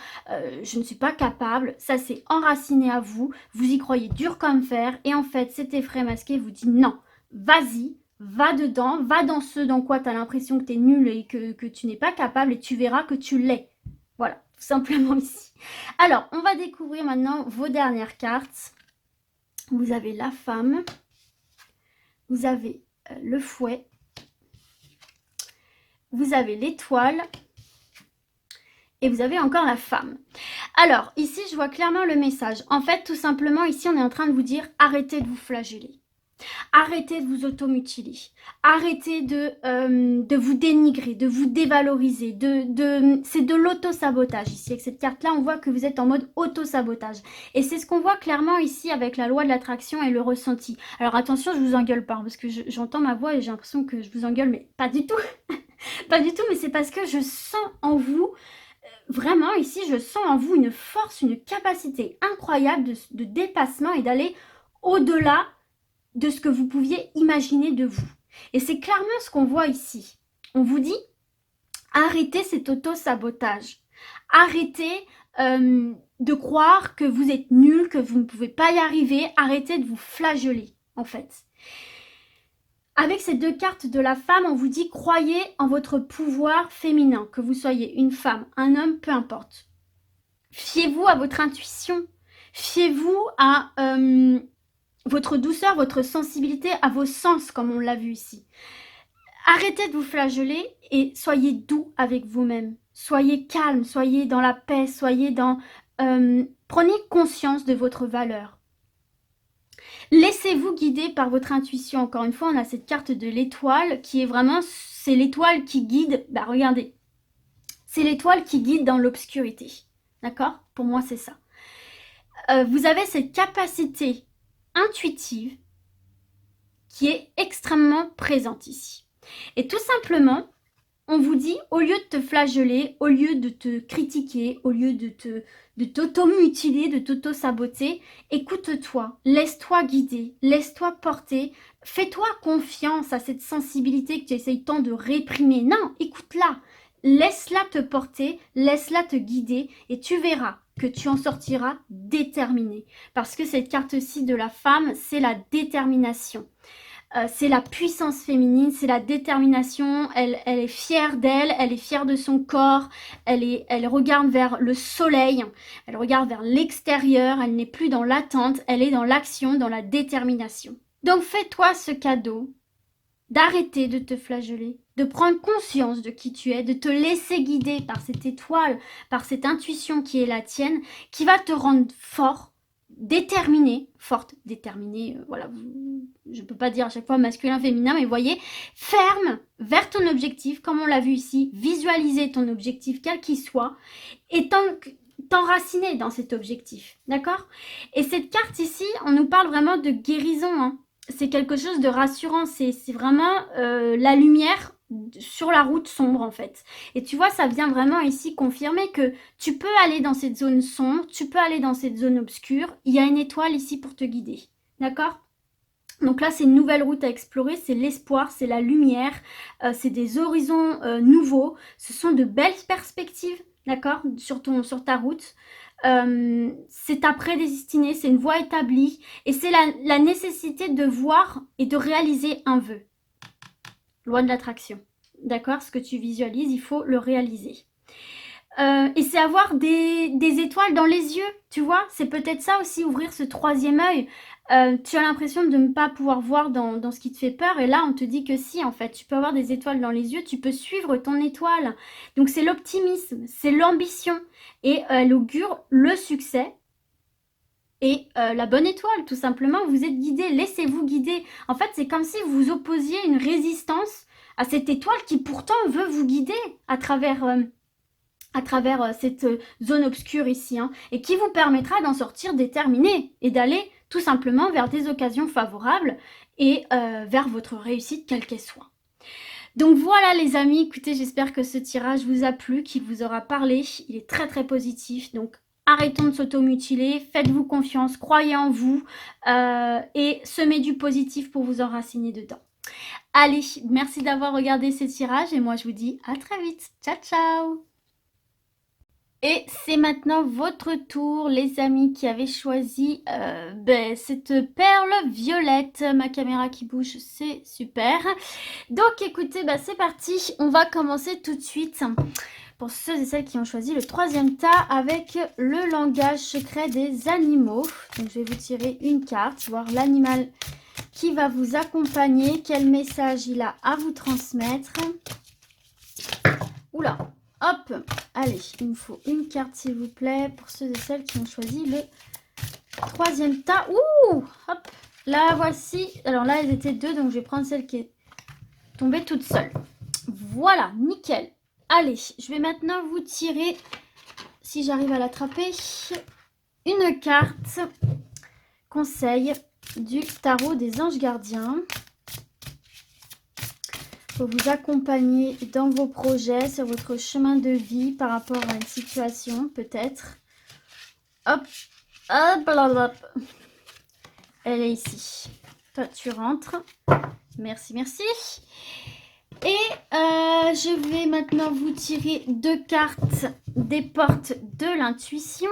je ne suis pas capable. Ça, c'est enraciné à vous, vous y croyez dur comme fer, et en fait, cet effraie masqué vous dit non, vas-y, va dedans, va dans ce dans quoi tu as l'impression que tu es nul et que tu n'es pas capable, et tu verras que tu l'es. Voilà, tout simplement ici. Alors, on va découvrir maintenant vos dernières cartes. Vous avez la femme, vous avez le fouet, vous avez l'étoile et vous avez encore la femme. Alors, ici, je vois clairement le message. En fait, tout simplement, ici, on est en train de vous dire arrêtez de vous flageller. Arrêtez de vous automutiler. Arrêtez de vous dénigrer, de vous dévaloriser. C'est de l'auto-sabotage ici. Avec cette carte-là, on voit que vous êtes en mode auto-sabotage. Et c'est ce qu'on voit clairement ici avec la loi de l'attraction et le ressenti. Alors attention, je vous engueule pas, parce que j'entends ma voix et j'ai l'impression que je vous engueule, mais pas du tout. Pas du tout, mais c'est parce que je sens en vous, vraiment ici, je sens en vous une force, une capacité incroyable de dépassement et d'aller au-delà de ce que vous pouviez imaginer de vous. Et c'est clairement ce qu'on voit ici. On vous dit, arrêtez cet auto-sabotage. Arrêtez de croire que vous êtes nul, que vous ne pouvez pas y arriver. Arrêtez de vous flageller, en fait. Avec ces deux cartes de la femme, on vous dit croyez en votre pouvoir féminin, que vous soyez une femme, un homme, peu importe. Fiez-vous à votre intuition, fiez-vous à votre douceur, votre sensibilité, à vos sens, comme on l'a vu ici. Arrêtez de vous flageller et soyez doux avec vous-même. Soyez calme, soyez dans la paix, soyez dans... prenez conscience de votre valeur. Laissez-vous guider par votre intuition. Encore une fois, on a cette carte de l'étoile qui est vraiment, c'est l'étoile qui guide. Bah regardez, c'est l'étoile qui guide dans l'obscurité. D'accord? Pour moi, c'est ça. Vous avez cette capacité intuitive qui est extrêmement présente ici. Et tout simplement, on vous dit, au lieu de te flageller, au lieu de te critiquer, au lieu de t'auto-mutiler, de t'auto-saboter, écoute-toi, laisse-toi guider, laisse-toi porter, fais-toi confiance à cette sensibilité que tu essayes tant de réprimer. Non, écoute-la, laisse-la te porter, laisse-la te guider et tu verras que tu en sortiras déterminé. Parce que cette carte-ci de la femme, c'est la détermination. C'est la puissance féminine, c'est la détermination, elle est fière d'elle, elle est fière de son corps, elle regarde vers le soleil, elle regarde vers l'extérieur, elle n'est plus dans l'attente, elle est dans l'action, dans la détermination. Donc fais-toi ce cadeau d'arrêter de te flageller, de prendre conscience de qui tu es, de te laisser guider par cette étoile, par cette intuition qui est la tienne, qui va te rendre fort, déterminée, forte, déterminée, voilà, je ne peux pas dire à chaque fois masculin, féminin, mais vous voyez, ferme vers ton objectif, comme on l'a vu ici, visualiser ton objectif, quel qu'il soit, et t'enraciner dans cet objectif, d'accord? Et cette carte ici, on nous parle vraiment de guérison, hein. C'est quelque chose de rassurant, c'est vraiment la lumière sur la route sombre en fait. Et tu vois, ça vient vraiment ici confirmer que tu peux aller dans cette zone sombre, tu peux aller dans cette zone obscure, il y a une étoile ici pour te guider, d'accord? Donc là, c'est une nouvelle route à explorer, c'est l'espoir, c'est la lumière, c'est des horizons nouveaux, ce sont de belles perspectives, d'accord, sur ta route. c'est ta prédestinée, c'est une voie établie et c'est la nécessité de voir et de réaliser un vœu. Loi de l'attraction. D'accord? Ce que tu visualises, il faut le réaliser. Et c'est avoir des étoiles dans les yeux, tu vois? C'est peut-être ça aussi, ouvrir ce troisième œil. Tu as l'impression de ne pas pouvoir voir dans ce qui te fait peur. Et là, on te dit que si, en fait, tu peux avoir des étoiles dans les yeux, tu peux suivre ton étoile. Donc, c'est l'optimisme, c'est l'ambition. Et elle augure le succès et la bonne étoile, tout simplement. Vous êtes guidé, laissez-vous guider. En fait, c'est comme si vous opposiez une résistance à cette étoile qui pourtant veut vous guider à travers cette zone obscure ici, hein, et qui vous permettra d'en sortir déterminé et d'aller tout simplement vers des occasions favorables et vers votre réussite, quelle qu'elle soit. Donc voilà les amis, écoutez, j'espère que ce tirage vous a plu, qu'il vous aura parlé. Il est très très positif, donc arrêtons de s'automutiler, faites-vous confiance, croyez en vous et semez du positif pour vous enraciner dedans. Allez, merci d'avoir regardé ce tirage et moi je vous dis à très vite. Ciao ciao! Et c'est maintenant votre tour, les amis qui avaient choisi cette perle violette. Ma caméra qui bouge, c'est super. Donc écoutez, c'est parti. On va commencer tout de suite pour ceux et celles qui ont choisi le troisième tas avec le langage secret des animaux. Donc je vais vous tirer une carte, voir l'animal qui va vous accompagner, quel message il a à vous transmettre. Oula! Hop, allez, il me faut une carte s'il vous plaît pour ceux et celles qui ont choisi le troisième tas. Ouh, hop, la voici. Alors là, elles étaient deux, donc je vais prendre celle qui est tombée toute seule. Voilà, nickel. Allez, je vais maintenant vous tirer, si j'arrive à l'attraper, une carte conseil du tarot des anges gardiens. Pour vous accompagner dans vos projets, sur votre chemin de vie par rapport à une situation peut-être. Hop, hop, hop, hop. Elle est ici. Toi, tu rentres. Merci, merci. Et je vais maintenant vous tirer deux cartes des portes de l'intuition.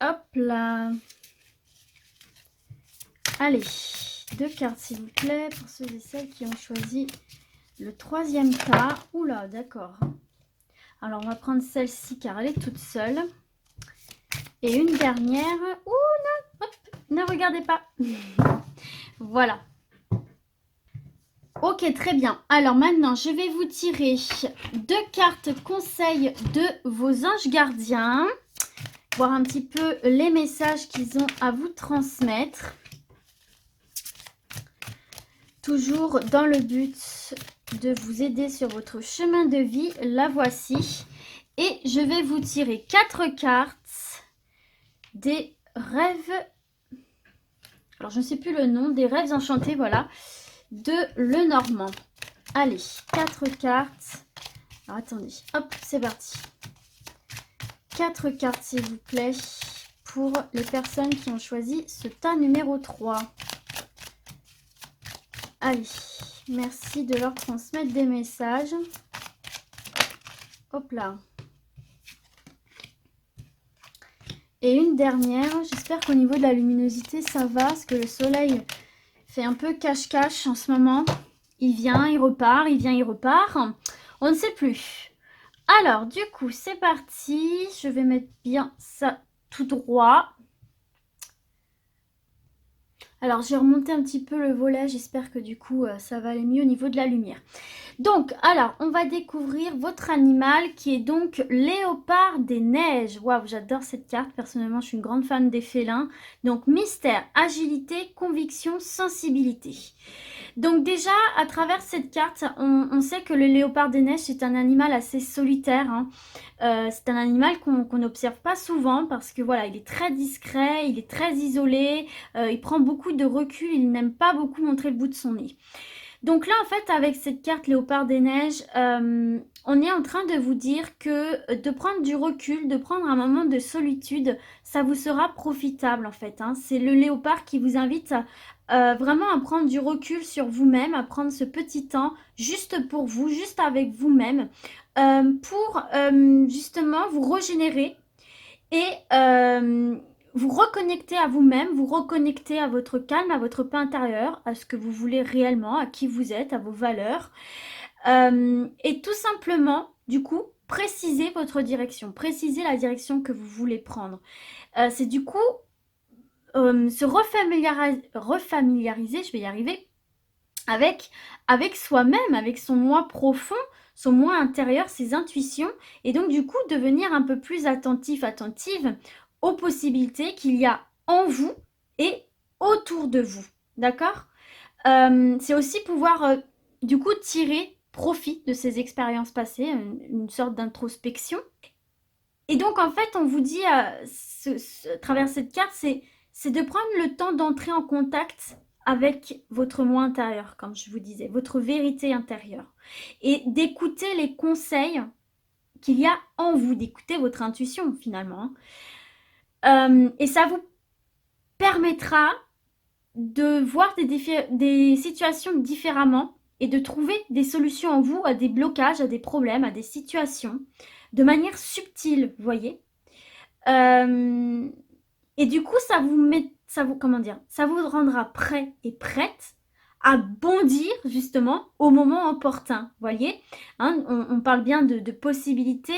Hop là. Allez. Deux cartes s'il vous plaît pour ceux et celles qui ont choisi le troisième tas. Oula, d'accord. Alors on va prendre celle-ci car elle est toute seule. Et une dernière. Ouh non, hop, ne regardez pas. Voilà. Ok, très bien. Alors maintenant, je vais vous tirer deux cartes conseils de vos anges gardiens. Voir un petit peu les messages qu'ils ont à vous transmettre. Toujours dans le but de vous aider sur votre chemin de vie, la voici. Et je vais vous tirer 4 cartes des rêves, alors je ne sais plus le nom, des rêves enchantés, voilà, de Lenormand. Allez, 4 cartes. Alors attendez, hop, c'est parti. 4 cartes s'il vous plaît pour les personnes qui ont choisi ce tas numéro 3. Allez, merci de leur transmettre des messages. Hop là. Et une dernière, j'espère qu'au niveau de la luminosité ça va, parce que le soleil fait un peu cache-cache en ce moment. Il vient, il repart, il vient, il repart. On ne sait plus. Alors, du coup, c'est parti. Je vais mettre bien ça tout droit. Alors, j'ai remonté un petit peu le volet. J'espère que du coup, ça va aller mieux au niveau de la lumière. Donc, alors, on va découvrir votre animal qui est donc Léopard des Neiges. Waouh, j'adore cette carte. Personnellement, je suis une grande fan des félins. Donc, mystère, agilité, conviction, sensibilité. Donc déjà, à travers cette carte, on sait que le léopard des neiges, c'est un animal assez solitaire. Hein. C'est un animal qu'on n'observe pas souvent parce que voilà, il est très discret, il est très isolé, il prend beaucoup de recul, il n'aime pas beaucoup montrer le bout de son nez. Donc là, en fait, avec cette carte Léopard des Neiges, on est en train de vous dire que de prendre du recul, de prendre un moment de solitude, ça vous sera profitable en fait. Hein. C'est le léopard qui vous invite vraiment à prendre du recul sur vous-même, à prendre ce petit temps juste pour vous, juste avec vous-même, pour justement vous régénérer et vous reconnecter à vous-même, vous reconnecter à votre calme, à votre paix intérieure, à ce que vous voulez réellement, à qui vous êtes, à vos valeurs. Et tout simplement, du coup, préciser votre direction, préciser la direction que vous voulez prendre. C'est du coup se refamiliariser, je vais y arriver, avec soi-même, avec son moi profond, son moi intérieur, ses intuitions, et donc du coup devenir un peu plus attentif, attentive aux possibilités qu'il y a en vous et autour de vous. D'accord? C'est aussi pouvoir du coup tirer profit de ces expériences passées, une sorte d'introspection. Et donc en fait, on vous dit à travers cette carte, c'est de prendre le temps d'entrer en contact avec votre moi intérieur, comme je vous disais, votre vérité intérieure, et d'écouter les conseils qu'il y a en vous, d'écouter votre intuition finalement. Et ça vous permettra de voir des situations différemment et de trouver des solutions en vous à des blocages, à des problèmes, à des situations, de manière subtile, vous voyez. Et du coup, comment dire, ça vous rendra prêt et prête à bondir justement au moment opportun, voyez, hein, on parle bien de possibilités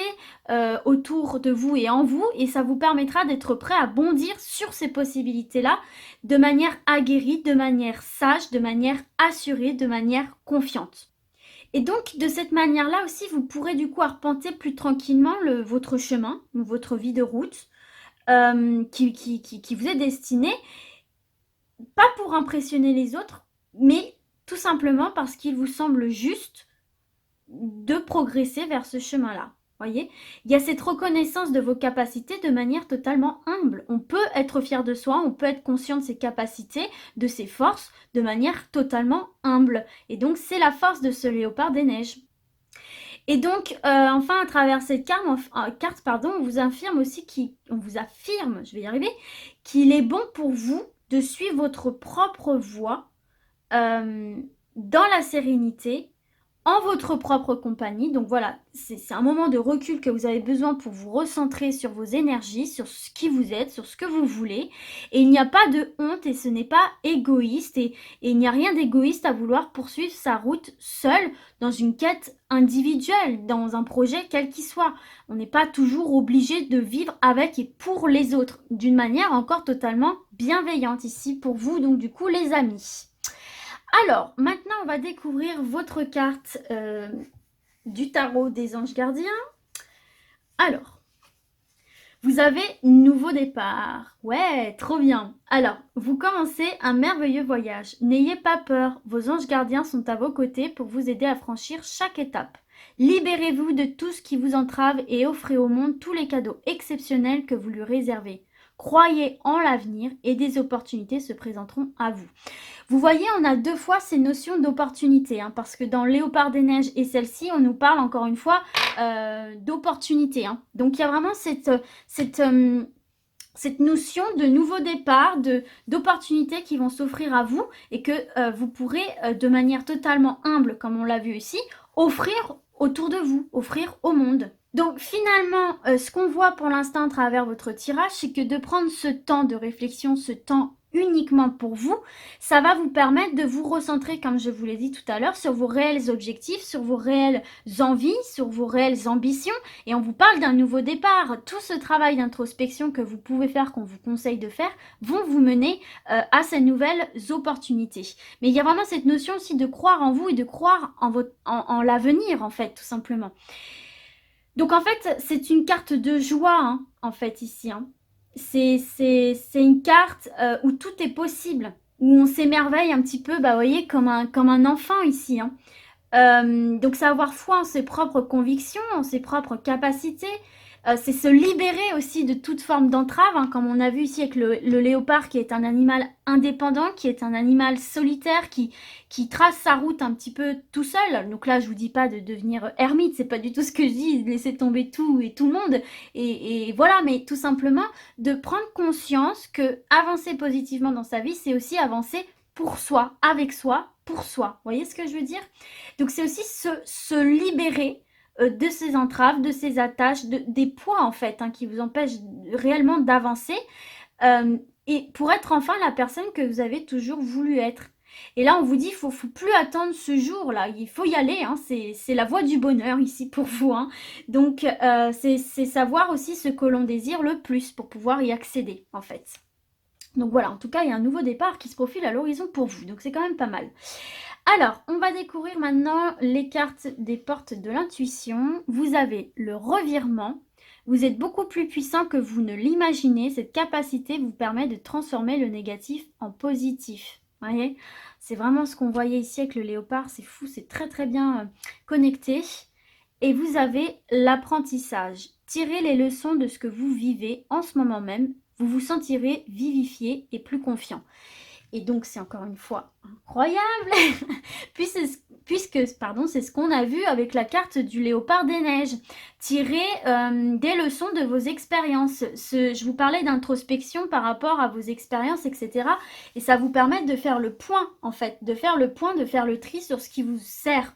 autour de vous et en vous, et ça vous permettra d'être prêt à bondir sur ces possibilités-là de manière aguerrie, de manière sage, de manière assurée, de manière confiante. Et donc, de cette manière-là aussi, vous pourrez du coup arpenter plus tranquillement votre chemin, votre vie de route, qui vous est destiné, pas pour impressionner les autres, mais tout simplement parce qu'il vous semble juste de progresser vers ce chemin-là. Voyez, il y a cette reconnaissance de vos capacités de manière totalement humble. On peut être fier de soi, on peut être conscient de ses capacités, de ses forces, de manière totalement humble. Et donc, c'est la force de ce léopard des neiges. Et donc, enfin, à travers cette carte, on vous affirme aussi je vais y arriver, qu'il est bon pour vous de suivre votre propre voie dans la sérénité, en votre propre compagnie. Donc voilà, c'est un moment de recul que vous avez besoin pour vous recentrer sur vos énergies, sur ce qui vous êtes, sur ce que vous voulez. Et il n'y a pas de honte et ce n'est pas égoïste. Et il n'y a rien d'égoïste à vouloir poursuivre sa route seule dans une quête individuelle, dans un projet quel qu'il soit. On n'est pas toujours obligé de vivre avec et pour les autres, d'une manière encore totalement bienveillante ici pour vous, donc du coup les amis. Alors, maintenant, on va découvrir votre carte du tarot des anges gardiens. Alors, vous avez nouveau départ. Ouais, trop bien. Alors, vous commencez un merveilleux voyage. N'ayez pas peur, vos anges gardiens sont à vos côtés pour vous aider à franchir chaque étape. Libérez-vous de tout ce qui vous entrave et offrez au monde tous les cadeaux exceptionnels que vous lui réservez. Croyez en l'avenir et des opportunités se présenteront à vous. Vous voyez, on a deux fois ces notions d'opportunité, hein, parce que dans Léopard des Neiges et celle-ci, on nous parle encore une fois d'opportunité. Hein. Donc il y a vraiment cette notion de nouveau départ, d'opportunités qui vont s'offrir à vous et que vous pourrez, de manière totalement humble, comme on l'a vu ici, offrir autour de vous, offrir au monde. Donc finalement, ce qu'on voit pour l'instant à travers votre tirage, c'est que de prendre ce temps de réflexion, ce temps uniquement pour vous, ça va vous permettre de vous recentrer, comme je vous l'ai dit tout à l'heure, sur vos réels objectifs, sur vos réelles envies, sur vos réelles ambitions. Et on vous parle d'un nouveau départ. Tout ce travail d'introspection que vous pouvez faire, qu'on vous conseille de faire, vont vous mener à ces nouvelles opportunités. Mais il y a vraiment cette notion aussi de croire en vous et de croire en l'avenir, en fait, tout simplement. Donc en fait, c'est une carte de joie, hein, en fait, ici. Hein. C'est une carte où tout est possible, où on s'émerveille un petit peu, bah, vous voyez, comme un enfant ici. Hein. Donc c'est avoir foi en ses propres convictions, en ses propres capacités. C'est se libérer aussi de toute forme d'entrave, hein, comme on a vu ici avec le léopard qui est un animal indépendant, qui est un animal solitaire, qui trace sa route un petit peu tout seul. Donc là, je vous dis pas de devenir ermite, c'est pas du tout ce que je dis, de laisser tomber tout et tout le monde. Et voilà, mais tout simplement de prendre conscience que avancer positivement dans sa vie, c'est aussi avancer pour soi, avec soi, pour soi. Vous voyez ce que je veux dire? Donc c'est aussi se libérer de ces entraves, de ces attaches, des poids en fait, hein, qui vous empêchent réellement d'avancer, et pour être enfin la personne que vous avez toujours voulu être. Et là, on vous dit, faut plus attendre ce jour-là, il faut y aller, hein, c'est la voie du bonheur ici pour vous. Hein. Donc, c'est savoir aussi ce que l'on désire le plus pour pouvoir y accéder, en fait. Donc voilà, en tout cas, il y a un nouveau départ qui se profile à l'horizon pour vous, donc c'est quand même pas mal. Alors, on va découvrir maintenant les cartes des portes de l'intuition. Vous avez le revirement. Vous êtes beaucoup plus puissant que vous ne l'imaginez. Cette capacité vous permet de transformer le négatif en positif. Vous voyez, c'est vraiment ce qu'on voyait ici avec le léopard. C'est fou, c'est très très bien connecté. Et vous avez l'apprentissage. Tirez les leçons de ce que vous vivez en ce moment même. Vous vous sentirez vivifié et plus confiant. Et donc, c'est encore une fois incroyable, puisque c'est ce qu'on a vu avec la carte du léopard des neiges. Tirez des leçons de vos expériences. Je vous parlais d'introspection par rapport à vos expériences, etc. Et ça vous permet de faire le point, en fait, de faire le point, de faire le tri sur ce qui vous sert.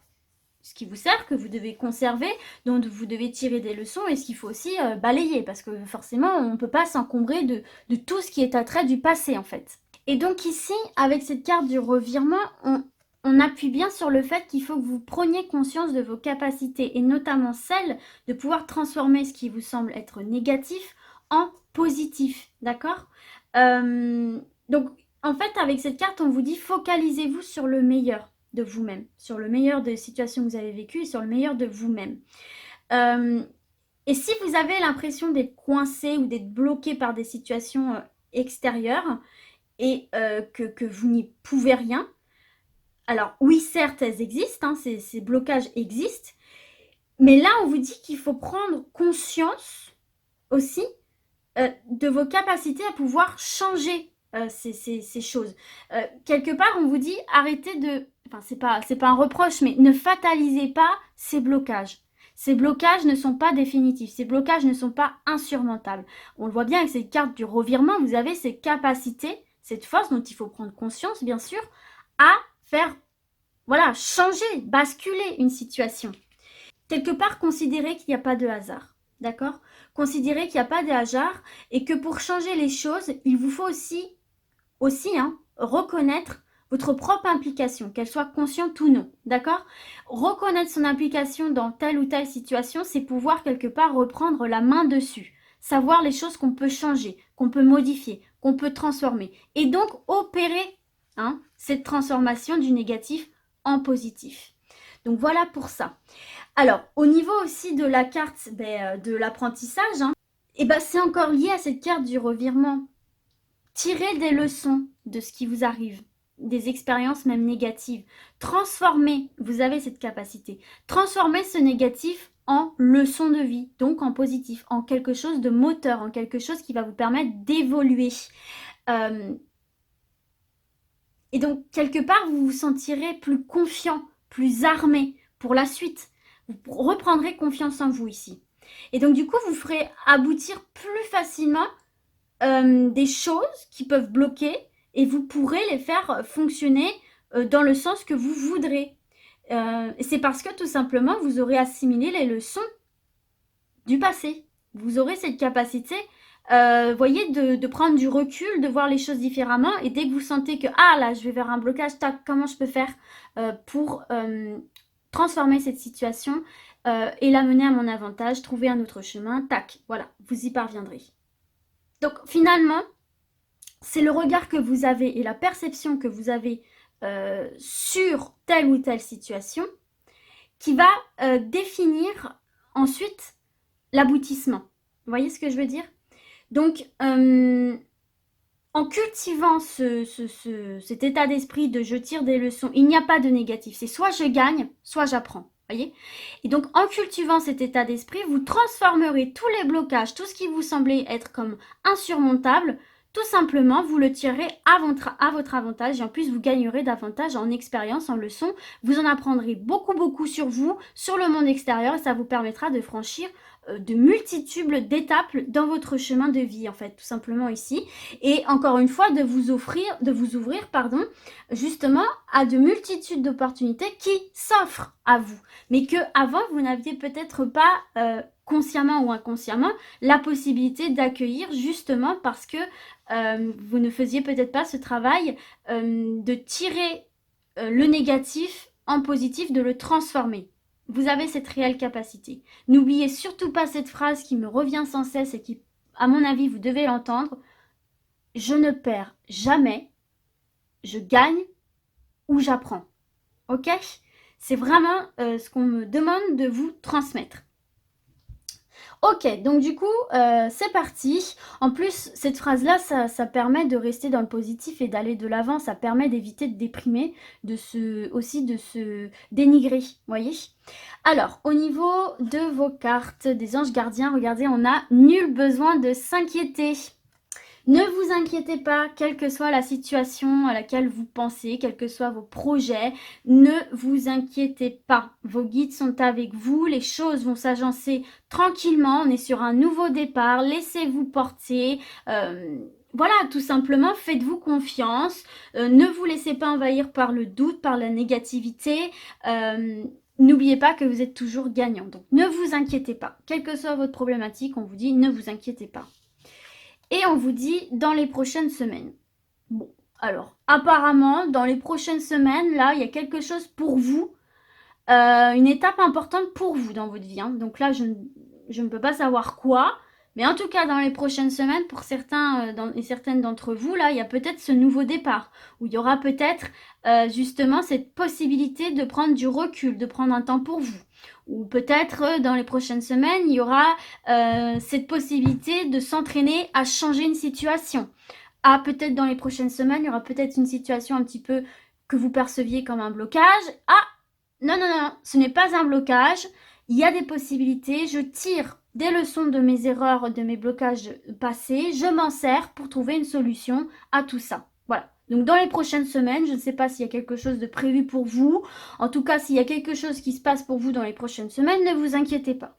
Ce qui vous sert, que vous devez conserver, dont vous devez tirer des leçons, et ce qu'il faut aussi balayer, parce que forcément, on ne peut pas s'encombrer de tout ce qui est attrait du passé, en fait. Et donc ici, avec cette carte du revirement, on appuie bien sur le fait qu'il faut que vous preniez conscience de vos capacités, et notamment celle de pouvoir transformer ce qui vous semble être négatif en positif, d'accord? Donc, en fait, avec cette carte, on vous dit focalisez-vous sur le meilleur de vous-même, sur le meilleur des situations que vous avez vécues et sur le meilleur de vous-même. Et si vous avez l'impression d'être coincé ou d'être bloqué par des situations extérieures, et que vous n'y pouvez rien. Alors oui, certes, elles existent, hein, ces blocages existent, mais là, on vous dit qu'il faut prendre conscience aussi de vos capacités à pouvoir changer ces choses. Quelque part, on vous dit arrêtez de... Enfin, c'est pas un reproche, mais ne fatalisez pas ces blocages. Ces blocages ne sont pas définitifs, ces blocages ne sont pas insurmontables. On le voit bien avec cette carte du revirement, vous avez ces capacités, cette force dont il faut prendre conscience, bien sûr, à faire, voilà, changer, basculer une situation. Quelque part, considérez qu'il n'y a pas de hasard, d'accord? Considérez qu'il n'y a pas de hasard et que pour changer les choses, il vous faut aussi reconnaître votre propre implication, qu'elle soit consciente ou non, d'accord? Reconnaître son implication dans telle ou telle situation, c'est pouvoir quelque part reprendre la main dessus, savoir les choses qu'on peut changer, qu'on peut modifier, qu'on peut transformer, et donc opérer cette transformation du négatif en positif. Donc voilà pour ça. Alors, au niveau aussi de la carte de l'apprentissage, c'est encore lié à cette carte du revirement. Tirez des leçons de ce qui vous arrive, des expériences même négatives. Transformez, vous avez cette capacité, transformez ce négatif en leçon de vie, donc en positif, en quelque chose de moteur, en quelque chose qui va vous permettre d'évoluer. Et donc, quelque part, vous vous sentirez plus confiant, plus armé pour la suite. Vous reprendrez confiance en vous ici. Et donc, du coup, vous ferez aboutir plus facilement des choses qui peuvent bloquer et vous pourrez les faire fonctionner dans le sens que vous voudrez. C'est parce que tout simplement, vous aurez assimilé les leçons du passé. Vous aurez cette capacité, voyez, de prendre du recul, de voir les choses différemment. Et dès que vous sentez que, ah là, je vais vers un blocage, tac, comment je peux faire pour transformer cette situation et la mener à mon avantage, trouver un autre chemin, tac, voilà, vous y parviendrez. Donc finalement, c'est le regard que vous avez et la perception que vous avez sur telle ou telle situation qui va définir ensuite l'aboutissement. Vous voyez ce que je veux dire? Donc, en cultivant cet état d'esprit de je tire des leçons, il n'y a pas de négatif. C'est soit je gagne, soit j'apprends. Voyez? Et donc, en cultivant cet état d'esprit, vous transformerez tous les blocages, tout ce qui vous semblait être comme insurmontable, tout simplement, vous le tirerez à votre avantage et en plus, vous gagnerez davantage en expérience, en leçons. Vous en apprendrez beaucoup, beaucoup sur vous, sur le monde extérieur et ça vous permettra de franchir de multitudes d'étapes dans votre chemin de vie, en fait, tout simplement ici. Et encore une fois, de vous ouvrir, justement, à de multitudes d'opportunités qui s'offrent à vous. Mais que avant vous n'aviez peut-être pas consciemment ou inconsciemment la possibilité d'accueillir, justement parce que vous ne faisiez peut-être pas ce travail de tirer le négatif en positif, de le transformer. Vous avez cette réelle capacité. N'oubliez surtout pas cette phrase qui me revient sans cesse et qui, à mon avis, vous devez l'entendre. Je ne perds jamais, je gagne ou j'apprends. Ok? C'est vraiment ce qu'on me demande de vous transmettre. Ok, donc du coup, c'est parti. En plus, cette phrase-là, ça permet de rester dans le positif et d'aller de l'avant. Ça permet d'éviter de déprimer, aussi de se dénigrer, voyez. Alors, au niveau de vos cartes des anges gardiens, regardez, on a nul besoin de s'inquiéter. Ne vous inquiétez pas, quelle que soit la situation à laquelle vous pensez, quels que soient vos projets, ne vous inquiétez pas. Vos guides sont avec vous, les choses vont s'agencer tranquillement, on est sur un nouveau départ, laissez-vous porter. Voilà, tout simplement, faites-vous confiance, ne vous laissez pas envahir par le doute, par la négativité. N'oubliez pas que vous êtes toujours gagnant, donc ne vous inquiétez pas. Quelle que soit votre problématique, on vous dit ne vous inquiétez pas. Et on vous dit dans les prochaines semaines. Bon, alors, apparemment, dans les prochaines semaines, là, il y a quelque chose pour vous. Une étape importante pour vous dans votre vie. Hein. Donc là, je ne peux pas savoir quoi. Mais en tout cas, dans les prochaines semaines, pour certains et certaines d'entre vous, là, il y a peut-être ce nouveau départ. Où il y aura peut-être justement cette possibilité de prendre du recul, de prendre un temps pour vous. Ou peut-être dans les prochaines semaines, il y aura cette possibilité de s'entraîner à changer une situation. Ah, peut-être dans les prochaines semaines, il y aura peut-être une situation un petit peu que vous perceviez comme un blocage. Ah, non, non, non, ce n'est pas un blocage. Il y a des possibilités. Je tire des leçons de mes erreurs, de mes blocages passés. Je m'en sers pour trouver une solution à tout ça. Voilà. Donc dans les prochaines semaines, je ne sais pas s'il y a quelque chose de prévu pour vous. En tout cas, s'il y a quelque chose qui se passe pour vous dans les prochaines semaines, ne vous inquiétez pas.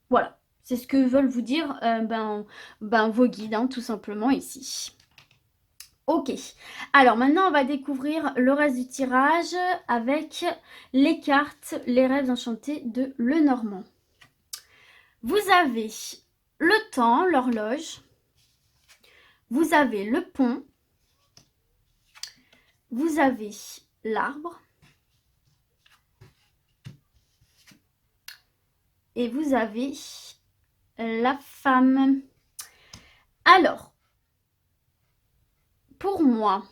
Voilà. C'est ce que veulent vous dire vos guides, hein, tout simplement ici. Ok, alors maintenant on va découvrir le reste du tirage avec les cartes, les rêves enchantés de Lenormand. Vous avez le temps, l'horloge, vous avez le pont, vous avez l'arbre et vous avez la femme. Alors, pour moi,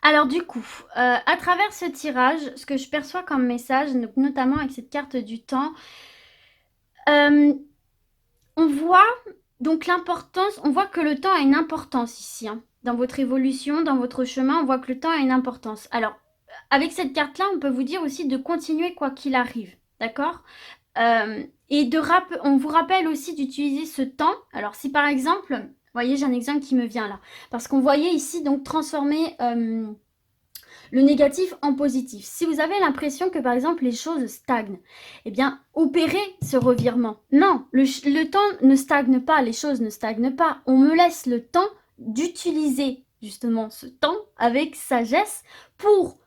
alors du coup, à travers ce tirage, ce que je perçois comme message, notamment avec cette carte du temps, on voit donc l'importance, on voit que le temps a une importance ici, hein, dans votre évolution, dans votre chemin, on voit que le temps a une importance. Alors, avec cette carte-là, on peut vous dire aussi de continuer quoi qu'il arrive, d'accord ? Et on vous rappelle aussi d'utiliser ce temps. Alors, si par exemple, vous voyez, j'ai un exemple qui me vient là, parce qu'on voyait ici donc transformer le négatif en positif. Si vous avez l'impression que par exemple les choses stagnent, eh bien opérez ce revirement. Non, le temps ne stagne pas, les choses ne stagnent pas. On me laisse le temps d'utiliser justement ce temps avec sagesse pour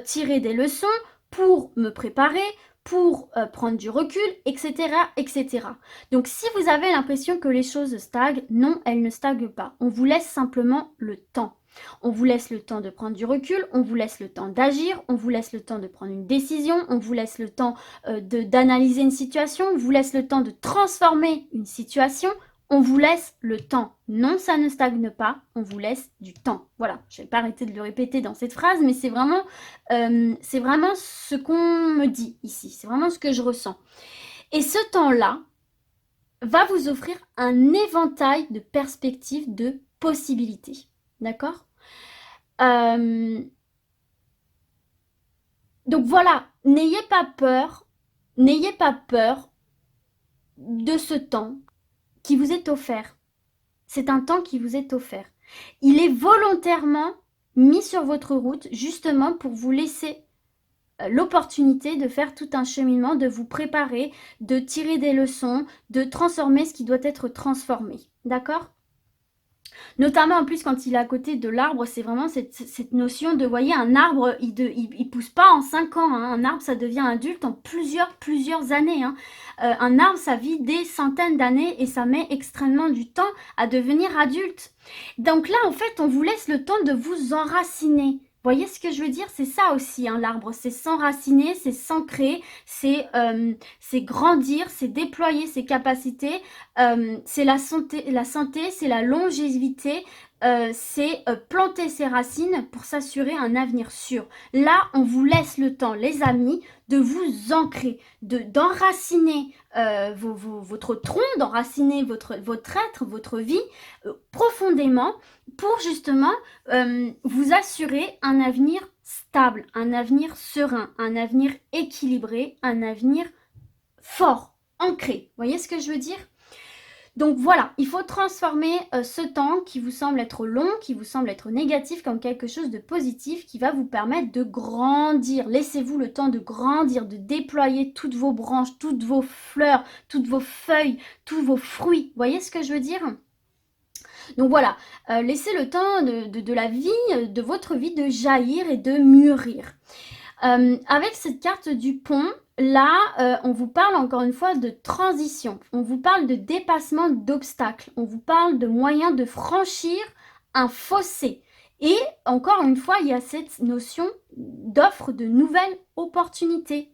tirer des leçons, pour me préparer, pour prendre du recul, etc., etc. Donc si vous avez l'impression que les choses stagnent, non, elles ne stagnent pas. On vous laisse simplement le temps. On vous laisse le temps de prendre du recul, on vous laisse le temps d'agir, on vous laisse le temps de prendre une décision, on vous laisse le temps d'analyser une situation, on vous laisse le temps de transformer une situation, on vous laisse le temps. Non, ça ne stagne pas, on vous laisse du temps. Voilà, je ne vais pas arrêter de le répéter dans cette phrase, mais c'est vraiment ce qu'on me dit ici, c'est vraiment ce que je ressens. Et ce temps-là va vous offrir un éventail de perspectives, de possibilités. D'accord ? Donc voilà, n'ayez pas peur de ce temps qui vous est offert. C'est un temps qui vous est offert. Il est volontairement mis sur votre route justement pour vous laisser l'opportunité de faire tout un cheminement, de vous préparer, de tirer des leçons, de transformer ce qui doit être transformé. D'accord ? Notamment en plus quand il est à côté de l'arbre, c'est vraiment cette notion de, voyez, un arbre, il pousse pas en 5 ans, hein. Un arbre, ça devient adulte en plusieurs années, hein. Un arbre, ça vit des centaines d'années et ça met extrêmement du temps à devenir adulte. Donc là, en fait, on vous laisse le temps de vous enraciner. Voyez ce que je veux dire? C'est ça aussi, hein, l'arbre. C'est s'enraciner, c'est s'ancrer, c'est grandir, c'est déployer ses capacités, c'est la santé, c'est la longévité, c'est planter ses racines pour s'assurer un avenir sûr. Là, on vous laisse le temps, les amis, de vous ancrer, d'enraciner votre tronc, d'enraciner votre être, votre vie profondément pour justement vous assurer un avenir stable, un avenir serein, un avenir équilibré, un avenir fort, ancré. Vous voyez ce que je veux dire? Donc voilà, il faut transformer ce temps qui vous semble être long, qui vous semble être négatif, comme quelque chose de positif qui va vous permettre de grandir. Laissez-vous le temps de grandir, de déployer toutes vos branches, toutes vos fleurs, toutes vos feuilles, tous vos fruits. Vous voyez ce que je veux dire? Donc voilà, laissez le temps de la vie, de votre vie, de jaillir et de mûrir. Avec cette carte du pont, là, on vous parle encore une fois de transition. On vous parle de dépassement d'obstacles. On vous parle de moyens de franchir un fossé. Et encore une fois, il y a cette notion d'offre de nouvelles opportunités.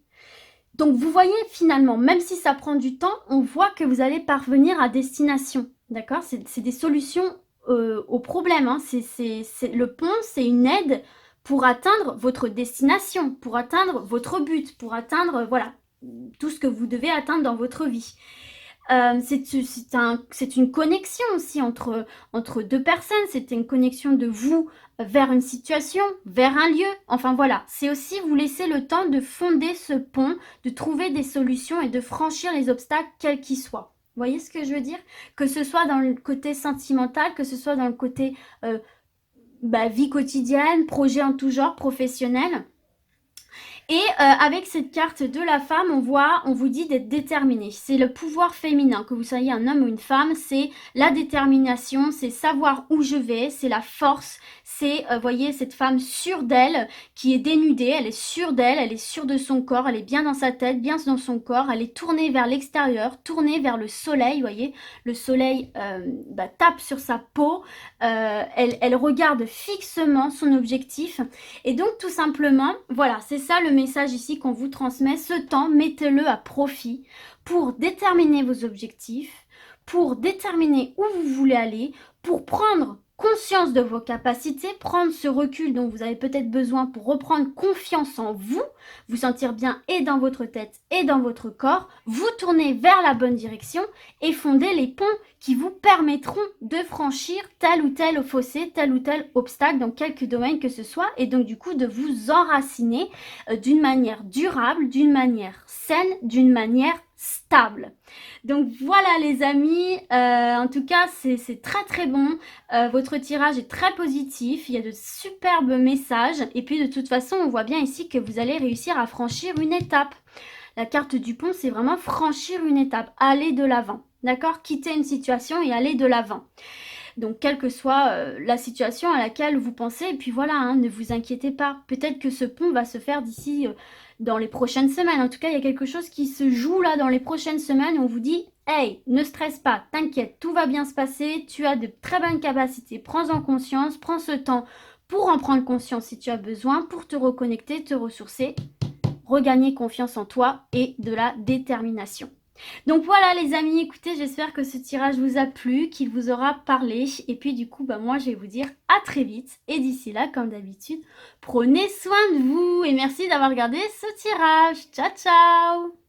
Donc vous voyez finalement, même si ça prend du temps, on voit que vous allez parvenir à destination. D'accord? C'est des solutions aux problèmes, hein. Le pont, c'est une aide pour atteindre votre destination, pour atteindre votre but, pour atteindre voilà, tout ce que vous devez atteindre dans votre vie. C'est une connexion aussi entre deux personnes, c'est une connexion de vous vers une situation, vers un lieu. Enfin voilà, c'est aussi vous laisser le temps de fonder ce pont, de trouver des solutions et de franchir les obstacles quels qu'ils soient. Vous voyez ce que je veux dire? Que ce soit dans le côté sentimental, que ce soit dans le côté vie quotidienne, projet en tout genre, professionnel. Et avec cette carte de la femme, on vous dit d'être déterminé. C'est le pouvoir féminin, que vous soyez un homme ou une femme, c'est la détermination, c'est savoir où je vais, c'est la force, c'est, voyez, cette femme sûre d'elle, qui est dénudée, elle est sûre d'elle, elle est sûre de son corps, elle est bien dans sa tête, bien dans son corps, elle est tournée vers l'extérieur, tournée vers le soleil, voyez, le soleil tape sur sa peau, elle regarde fixement son objectif, et donc tout simplement, voilà, c'est ça le message ici qu'on vous transmet. Ce temps, mettez-le à profit pour déterminer vos objectifs, pour déterminer où vous voulez aller, pour prendre conscience de vos capacités, prendre ce recul dont vous avez peut-être besoin pour reprendre confiance en vous, vous sentir bien et dans votre tête et dans votre corps, vous tourner vers la bonne direction et fonder les ponts qui vous permettront de franchir tel ou tel fossé, tel ou tel obstacle dans quelque domaine que ce soit, et donc du coup de vous enraciner d'une manière durable, d'une manière saine, d'une manière stable. Donc voilà les amis, en tout cas c'est très très bon, votre tirage est très positif, il y a de superbes messages, et puis de toute façon on voit bien ici que vous allez réussir à franchir une étape. La carte du pont, c'est vraiment franchir une étape, aller de l'avant, d'accord? Quitter une situation et aller de l'avant. Donc, quelle que soit la situation à laquelle vous pensez, et puis voilà, hein, ne vous inquiétez pas. Peut-être que ce pont va se faire d'ici dans les prochaines semaines. En tout cas, il y a quelque chose qui se joue là dans les prochaines semaines où on vous dit « Hey, ne stresse pas, t'inquiète, tout va bien se passer, tu as de très bonnes capacités, prends-en conscience, prends ce temps pour en prendre conscience si tu as besoin, pour te reconnecter, te ressourcer, regagner confiance en toi et de la détermination. » Donc voilà les amis, écoutez, j'espère que ce tirage vous a plu, qu'il vous aura parlé. Et puis du coup, moi je vais vous dire à très vite. Et d'ici là, comme d'habitude, prenez soin de vous. Et merci d'avoir regardé ce tirage. Ciao, ciao!